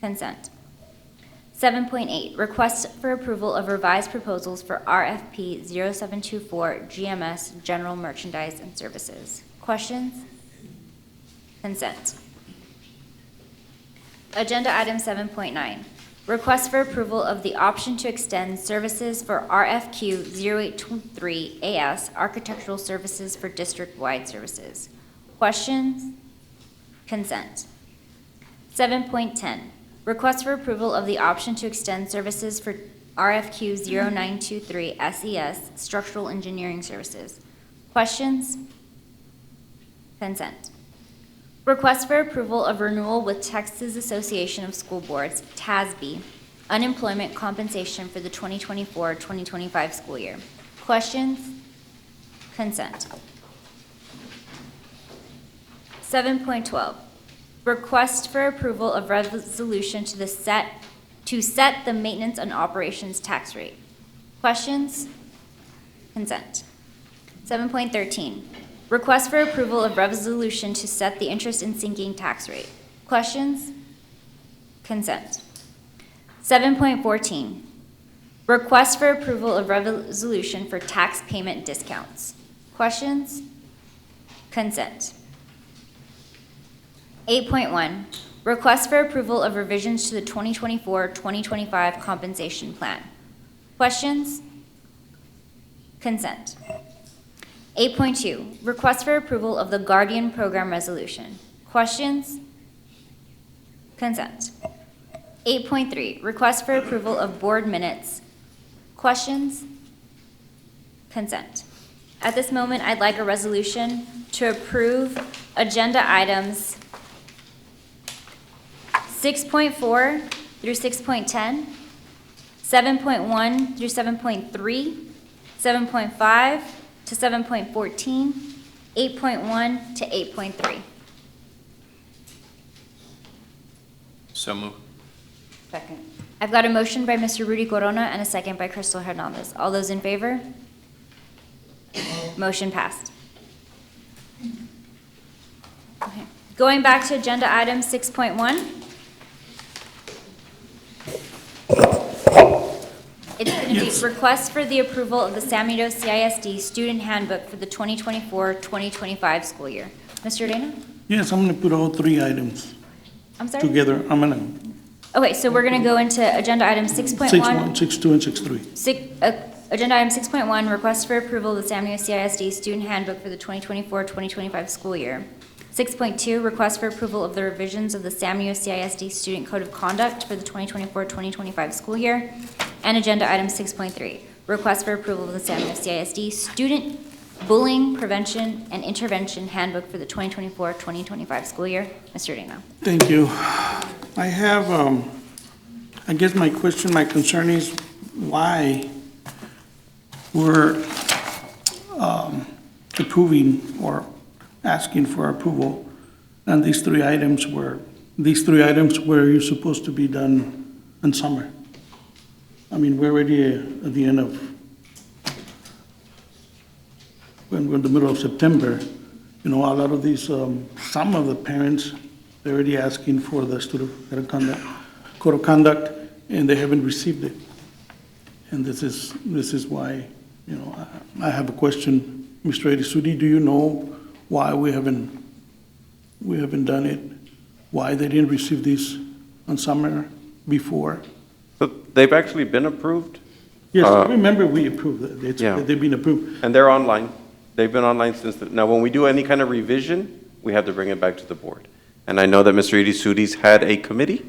Consent. 7.8, request for approval of revised proposals for RFP 0724 GMS General Merchandise and Services. Questions? Consent. Agenda item 7.9, request for approval of the option to extend services for RFQ 0823 AS Architectural Services for district-wide services. Questions? Consent. 7.10, request for approval of the option to extend services for RFQ 0923 SES Structural Engineering Services. Questions? Consent. Request for approval of renewal with Texas Association of School Boards, TASB, unemployment compensation for the 2024-2025 school year. Questions? Consent. 7.12, request for approval of resolution to set the maintenance and operations tax rate. Questions? Consent. 7.13, request for approval of resolution to set the interest in sinking tax rate. Questions? Consent. 7.14, request for approval of resolution for tax payment discounts. Questions? Consent. 8.1, request for approval of revisions to the 2024-2025 compensation plan. Questions? Consent. 8.2, request for approval of the Guardian Program Resolution. Questions? Consent. 8.3, request for approval of board minutes. Questions? Consent. At this moment, I'd like a resolution to approve agenda items 6.4 through 6.10, 7.1 through 7.3, 7.5 to 7.14, 8.1 to 8.3. So move. Second. I've got a motion by Mr. Rudy Corona and a second by Crystal Hernandez. All those in favor? Motion passed. Okay. Going back to agenda item 6.1. It's going to be request for the approval of the San Benito CISD Student Handbook for the 2024-2025 school year. Mr. Dana? Yes, I'm gonna put all three items I'm sorry? together. I'm gonna, Okay, so we're going to go into agenda item 6.1. 6.1, 6.2, and 6.3. Agenda item 6.1, request for approval of the San Benito CISD Student Handbook for the 2024-2025 school year. 6.2, request for approval of the revisions of the San Benito CISD Student Code of Conduct for the 2024-2025 school year. And agenda item 6.3, request for approval of the San Benito CISD Student Bullying Prevention and Intervention Handbook for the 2024-2025 school year. Mr. Dana. Thank you. I have, I guess my question, my concern is why we're approving or asking for approval on these three items were you're supposed to be done in summer. I mean, we're already at the end of, when we're in the middle of September, you know, a lot of these, some of the parents, they're already asking for the student code of conduct, and they haven't received it. And this is why, you know, I have a question. Mr. Edisudi, do you know why we haven't done it? Why they didn't receive this on summer before? But they've actually been approved. Yes, I remember we approved it. Yeah. They've been approved. And they're online. They've been online since, now when we do any kind of revision, we have to bring it back to the board. And I know that Mr. Edisudi's had a committee,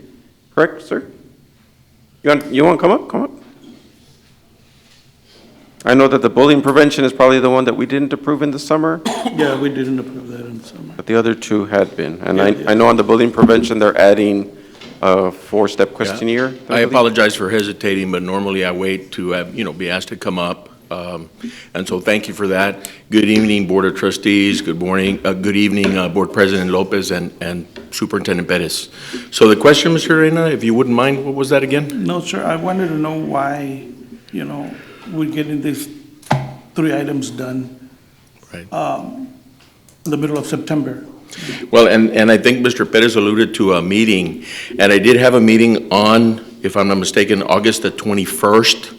correct, sir? You want to come up? Come up. I know that the bullying prevention is probably the one that we didn't approve in the summer. Yeah, we didn't approve that in the summer. But the other two had been. And Yeah, I know on the bullying prevention, they're adding a 4-step questionnaire. I apologize for hesitating, but normally I wait to have, be asked to come up. And so thank you for that. Good evening, Board of Trustees. Good morning, good evening, Board President Lopez and Superintendent Perez. So the question, Mr. Reina, if you wouldn't mind, what was that again? No, sir, I wanted to know why, you know, we're getting these three items done. Right. In the middle of September. Well, and I think Mr. Perez alluded to a meeting, and I did have a meeting on, if I'm not mistaken, August the 21st.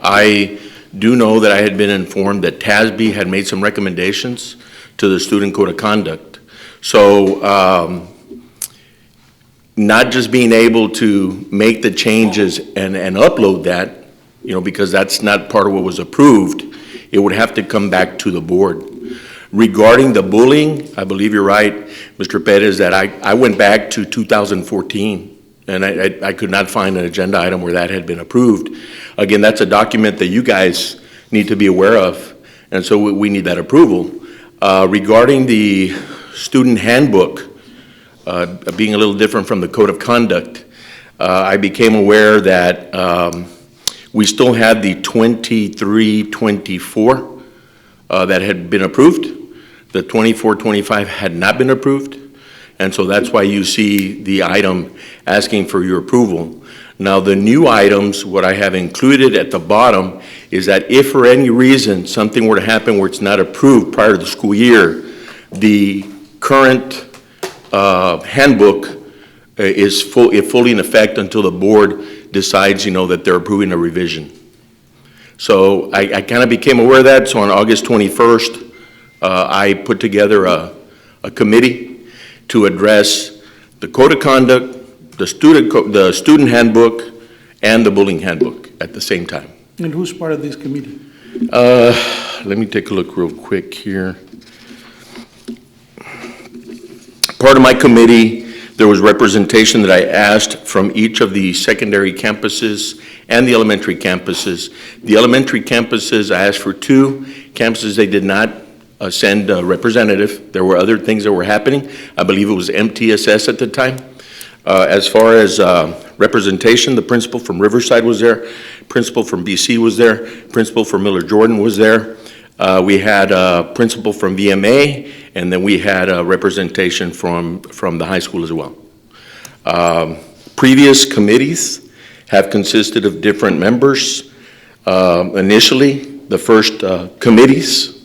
I do know that I had been informed that TASB had made some recommendations to the Student Code of Conduct. So not just being able to make the changes and upload that, because that's not part of what was approved, it would have to come back to the board. Regarding the bullying, I believe you're right, Mr. Perez, that I went back to 2014, and I could not find an agenda item where that had been approved. Again, that's a document that you guys need to be aware of, and so we need that approval. Regarding the student handbook, being a little different from the Code of Conduct, I became aware that we still had the 23-24 that had been approved. The 24-25 had not been approved, and so that's why you see the item asking for your approval. Now, the new items, what I have included at the bottom is that if for any reason something were to happen where it's not approved prior to the school year, the current handbook is fully in effect until the board decides, that they're approving a revision. So I kind of became aware of that. So on August 21st, I put together a committee to address the Code of Conduct, the student handbook, and the bullying handbook at the same time. And who's part of this committee? Let me take a look real quick here. Part of my committee, there was representation that I asked from each of the secondary campuses and the elementary campuses. The elementary campuses, I asked for 2 campuses. They did not send a representative. There were other things that were happening. I believe it was MTSS at the time. As far as representation, the principal from Riverside was there, principal from BC was there, principal from Miller Jordan was there. We had a principal from VMA, and then we had a representation from the high school as well. Previous committees have consisted of different members. Initially, the first committees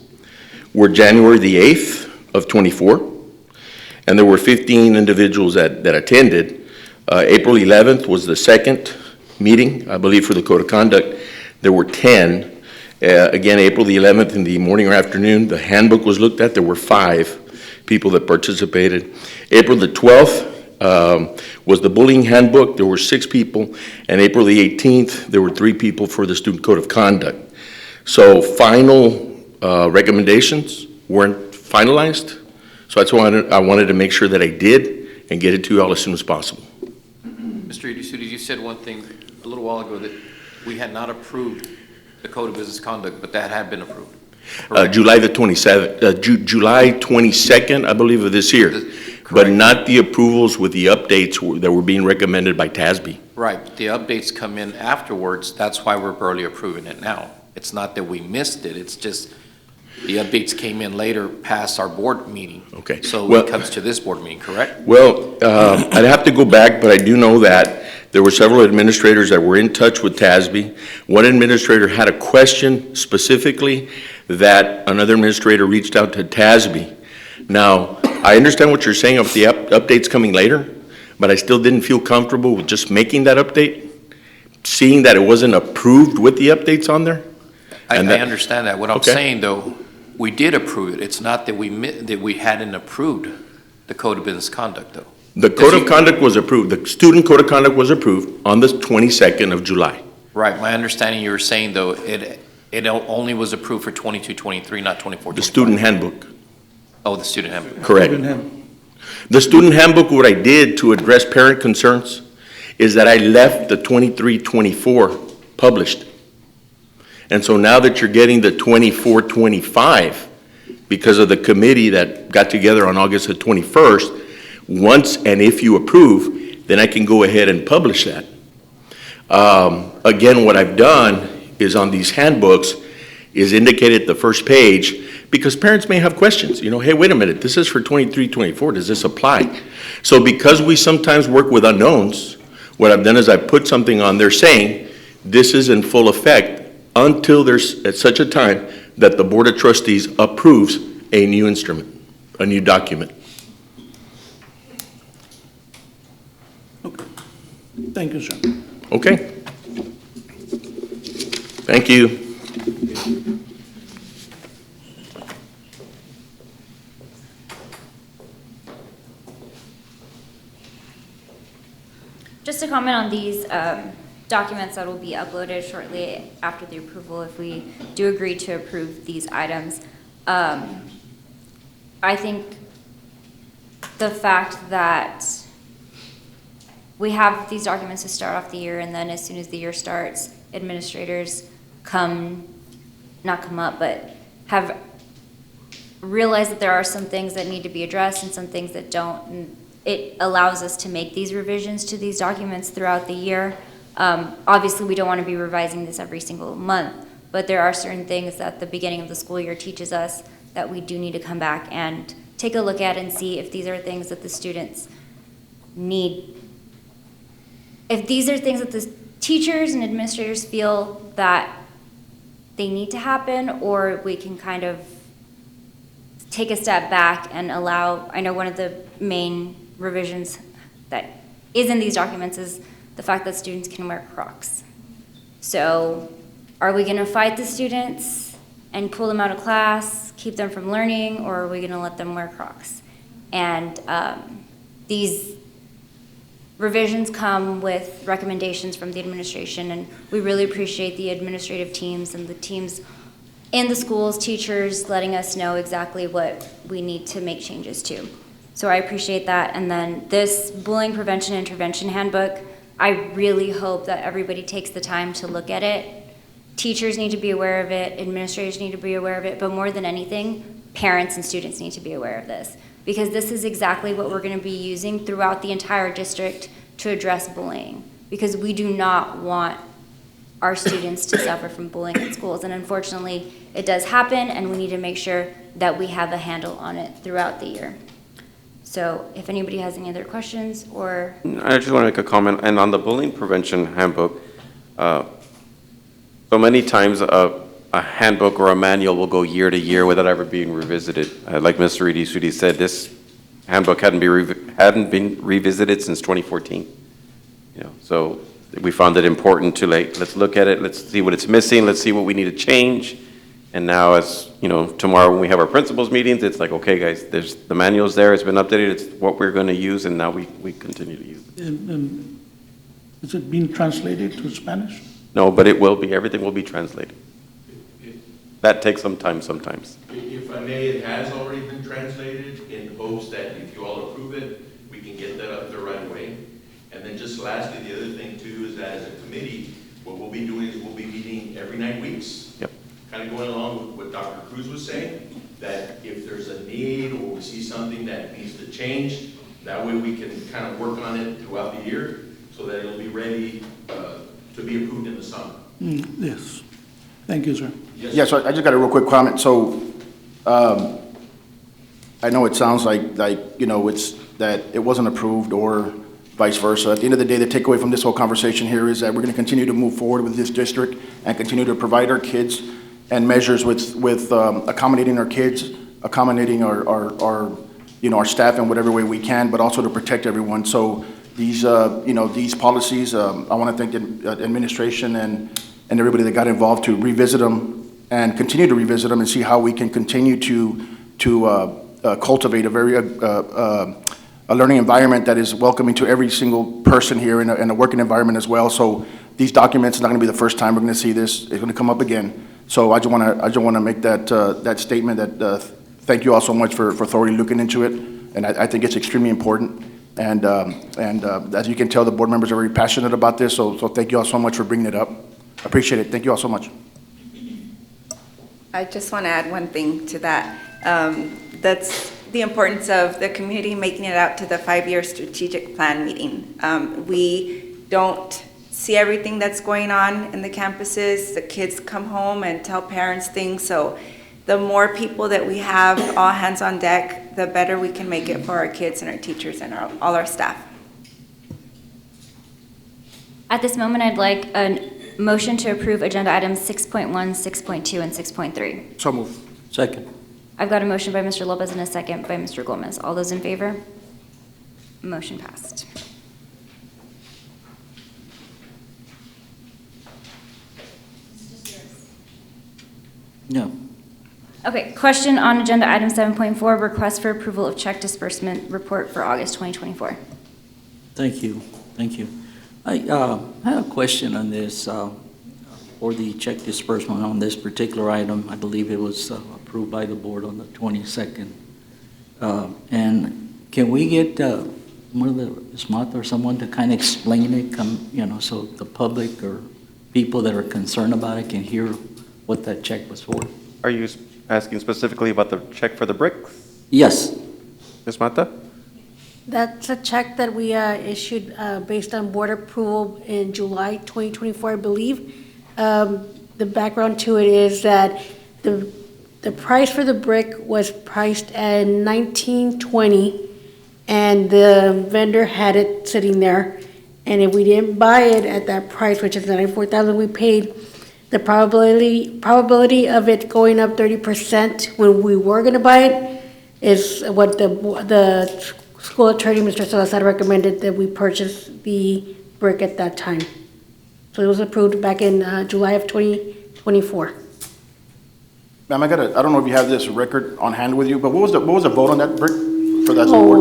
were January the 8th of 24, and there were 15 individuals that attended. April 11th was the second meeting, I believe for the code of conduct, there were 10. Again, April the 11th in the morning or afternoon, the handbook was looked at. There were 5 people that participated. April the 12th was the bullying handbook. There were 6 people. And April the 18th, there were 3 people for the student code of conduct. So final recommendations weren't finalized. So that's why I wanted to make sure that I did and get it to you all as soon as possible. Mr. Idisuti, you said one thing a little while ago, that we had not approved the Code of Business Conduct, but that had been approved. July the 27th, July 22nd, I believe, of this year. But not the approvals with the updates that were being recommended by TASB. Right, the updates come in afterwards. That's why we're barely approving it now. It's not that we missed it, it's just the updates came in later past our board meeting. Okay. So Well, it comes to this board meeting, correct? Well, I'd have to go back, but I do know that there were several administrators that were in touch with TASB. One administrator had a question specifically that another administrator reached out to TASB. Now, I understand what you're saying of the updates coming later, but I still didn't feel comfortable with just making that update, seeing that it wasn't approved with the updates on there. I understand that. What I'm Okay. saying, though, we did approve it. It's not that we hadn't approved the Code of Business Conduct, though. The code of conduct was approved, the student code of conduct was approved on the 22nd of July. Right, my understanding, you were saying, though, it only was approved for 22-23, not 24-25. The student handbook, Oh, the student handbook. correct. The student handbook, what I did to address parent concerns is that I left the 23-24 published. And so now that you're getting the 24-25, because of the committee that got together on August the 21st, once and if you approve, then I can go ahead and publish that. Again, what I've done is on these handbooks is indicated the first page, because parents may have questions. You know, hey, wait a minute, this is for 23-24, does this apply? So because we sometimes work with unknowns, what I've done is I put something on there saying, this is in full effect until there's at such a time that the Board of Trustees approves a new instrument, a new document. Thank you, sir. Okay. Thank you. Just to comment on these documents that will be uploaded shortly after the approval, if we do agree to approve these items. I think the fact that we have these documents to start off the year, and then as soon as the year starts, administrators but have realized that there are some things that need to be addressed and some things that don't. And it allows us to make these revisions to these documents throughout the year. Obviously, we don't want to be revising this every single month, but there are certain things that the beginning of the school year teaches us that we do need to come back and take a look at and see if these are things that the students need. If these are things that the teachers and administrators feel that they need to happen, or we can kind of take a step back and allow, I know one of the main revisions that is in these documents is the fact that students can wear Crocs. So are we gonna fight the students and pull them out of class, keep them from learning, or are we gonna let them wear Crocs? And these revisions come with recommendations from the administration, and we really appreciate the administrative teams and the teams in the schools, teachers, letting us know exactly what we need to make changes to. So I appreciate that. And then this bullying prevention intervention handbook, I really hope that everybody takes the time to look at it. Teachers need to be aware of it, administrators need to be aware of it, but more than anything, parents and students need to be aware of this, because this is exactly what we're going to be using throughout the entire district to address bullying, because we do not want our students to suffer from bullying in schools. And unfortunately, it does happen, and we need to make sure that we have a handle on it throughout the year. So if anybody has any other questions or... I just want to make a comment, and on the bullying prevention handbook, so many times a handbook or a manual will go year to year without ever being revisited. Like Mr. Idisuti said, this handbook hadn't been revisited since 2014. You know, so we found it important to let's look at it, let's see what it's missing, let's see what we need to change. And now as, tomorrow when we have our principals meetings, it's like, okay, guys, there's the manual's there, it's been updated, it's what we're going to use, and now we continue to use it. And is it being translated to Spanish? No, but it will be, everything will be translated. That takes some time sometimes. If I may, it has already been translated in hopes that if you all approve it, we can get that up there right away. And then just lastly, the other thing too is that as a committee, what we'll be doing is we'll be meeting every 9 weeks. Yep. Kind of going along with what Dr. Cruz was saying, that if there's a need or we see something that needs to change, that way we can kind of work on it throughout the year so that it'll be ready to be approved in the summer. Yes. Thank you, sir. Yeah, so I just got a real quick comment. So, I know it sounds like, it's that it wasn't approved or vice versa. At the end of the day, the takeaway from this whole conversation here is that we're going to continue to move forward with this district and continue to provide our kids and measures with accommodating our kids, accommodating our staff in whatever way we can, but also to protect everyone. So these policies, I want to thank the administration and everybody that got involved to revisit them and continue to revisit them and see how we can continue to cultivate a very a learning environment that is welcoming to every single person here in a working environment as well. So these documents are not going to be the first time we're going to see this. It's going to come up again. So I just want to make that statement that thank you all so much for thoroughly looking into it, and I think it's extremely important. And as you can tell, the board members are very passionate about this. So thank you all so much for bringing it up. I appreciate it. Thank you all so much. I just want to add one thing to that. That's the importance of the community making it out to the 5-year strategic plan meeting. We don't see everything that's going on in the campuses. The kids come home and tell parents things. So the more people that we have all hands on deck, the better we can make it for our kids and our teachers and all our staff. At this moment, I'd like a motion to approve agenda items 6.1, 6.2, and 6.3. So moved. Second. I've got a motion by Mr. Lopez and a second by Mr. Gomez. All those in favor? Motion passed. No. Okay, question on agenda item 7.4, request for approval of check disbursement report for August 2024. Thank you. Thank you. I have a question on this, for the check disbursement on this particular item. I believe it was approved by the board on the 22nd. And can we get one of the SMAT or someone to kind of explain it, so the public or people that are concerned about it can hear what that check was for? Are you asking specifically about the check for the bricks? Yes. Ms. Mata? That's a check that we issued based on board approval in July 2024, I believe. The background to it is that the price for the brick was priced at $19.20, and the vendor had it sitting there. And if we didn't buy it at that price, which is $94,000 we paid, the probability of it going up 30% when we were going to buy it is what the school attorney, Mr. Salazar, recommended that we purchase the brick at that time. So it was approved back in July of 2024. Ma'am, I don't know if you have this record on hand with you, but what was the vote on that brick for that Oh. board?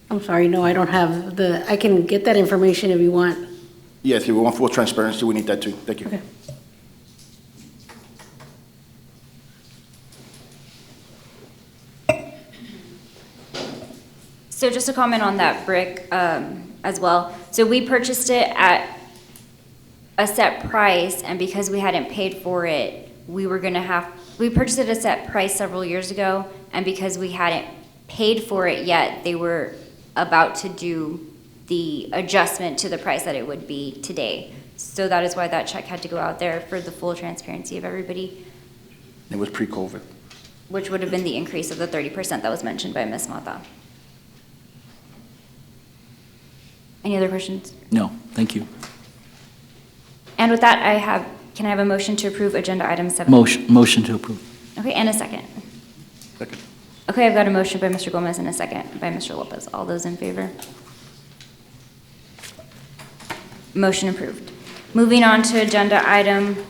I'm sorry, no, I don't have I can get that information if you want. Yes, if we want full transparency, we need that too. Thank you. Okay. So just a comment on that brick as well. So we purchased it at a set price, and because we hadn't paid for it, we purchased it at a set price several years ago, and because we hadn't paid for it yet, they were about to do the adjustment to the price that it would be today. So that is why that check had to go out there for the full transparency of everybody. It was pre-COVID. Which would have been the increase of the 30% that was mentioned by Ms. Mata. Any other questions? No, thank you. And with that, can I have a motion to approve agenda item 7? Motion to approve. Okay, and a second. Second. Okay, I've got a motion by Mr. Gomez and a second by Mr. Lopez. All those in favor? Motion approved. Moving on to agenda item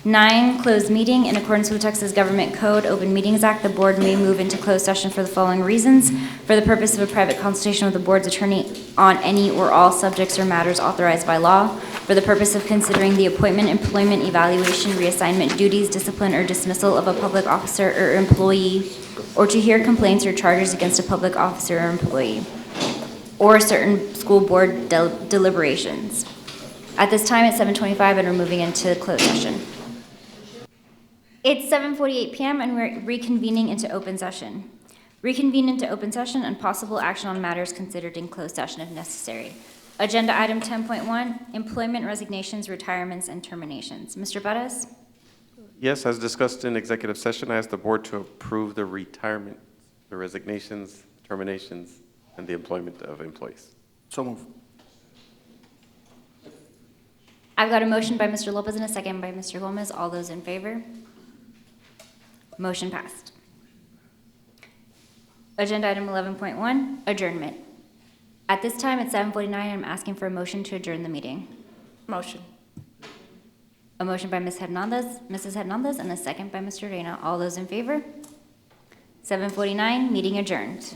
9, closed meeting. In accordance with Texas Government Code, Open Meetings Act, the board may move into closed session for the following reasons: for the purpose of a private consultation with the board's attorney on any or all subjects or matters authorized by law, for the purpose of considering the appointment, employment, evaluation, reassignment, duties, discipline, or dismissal of a public officer or employee, or to hear complaints or charges against a public officer or employee, or certain school board deliberations. At this time, it's 7:25, and we're moving into closed session. It's 7:48 PM, and we're reconvening into open session. Reconvene into open session and possible action on matters considered in closed session if necessary. Agenda item 10.1, employment resignations, retirements, and terminations. Mr. Bettis? Yes, as discussed in executive session, I ask the board to approve the retirement, the resignations, terminations, and the employment of employees. So move. I've got a motion by Mr. Lopez and a second by Mr. Gomez. All those in favor? Motion passed. Agenda item 11.1, adjournment. At this time, it's 7:49, I'm asking for a motion to adjourn the meeting. Motion. A motion by Mrs. Hernandez, and a second by Mr. Reyna. All those in favor? 7:49, meeting adjourned.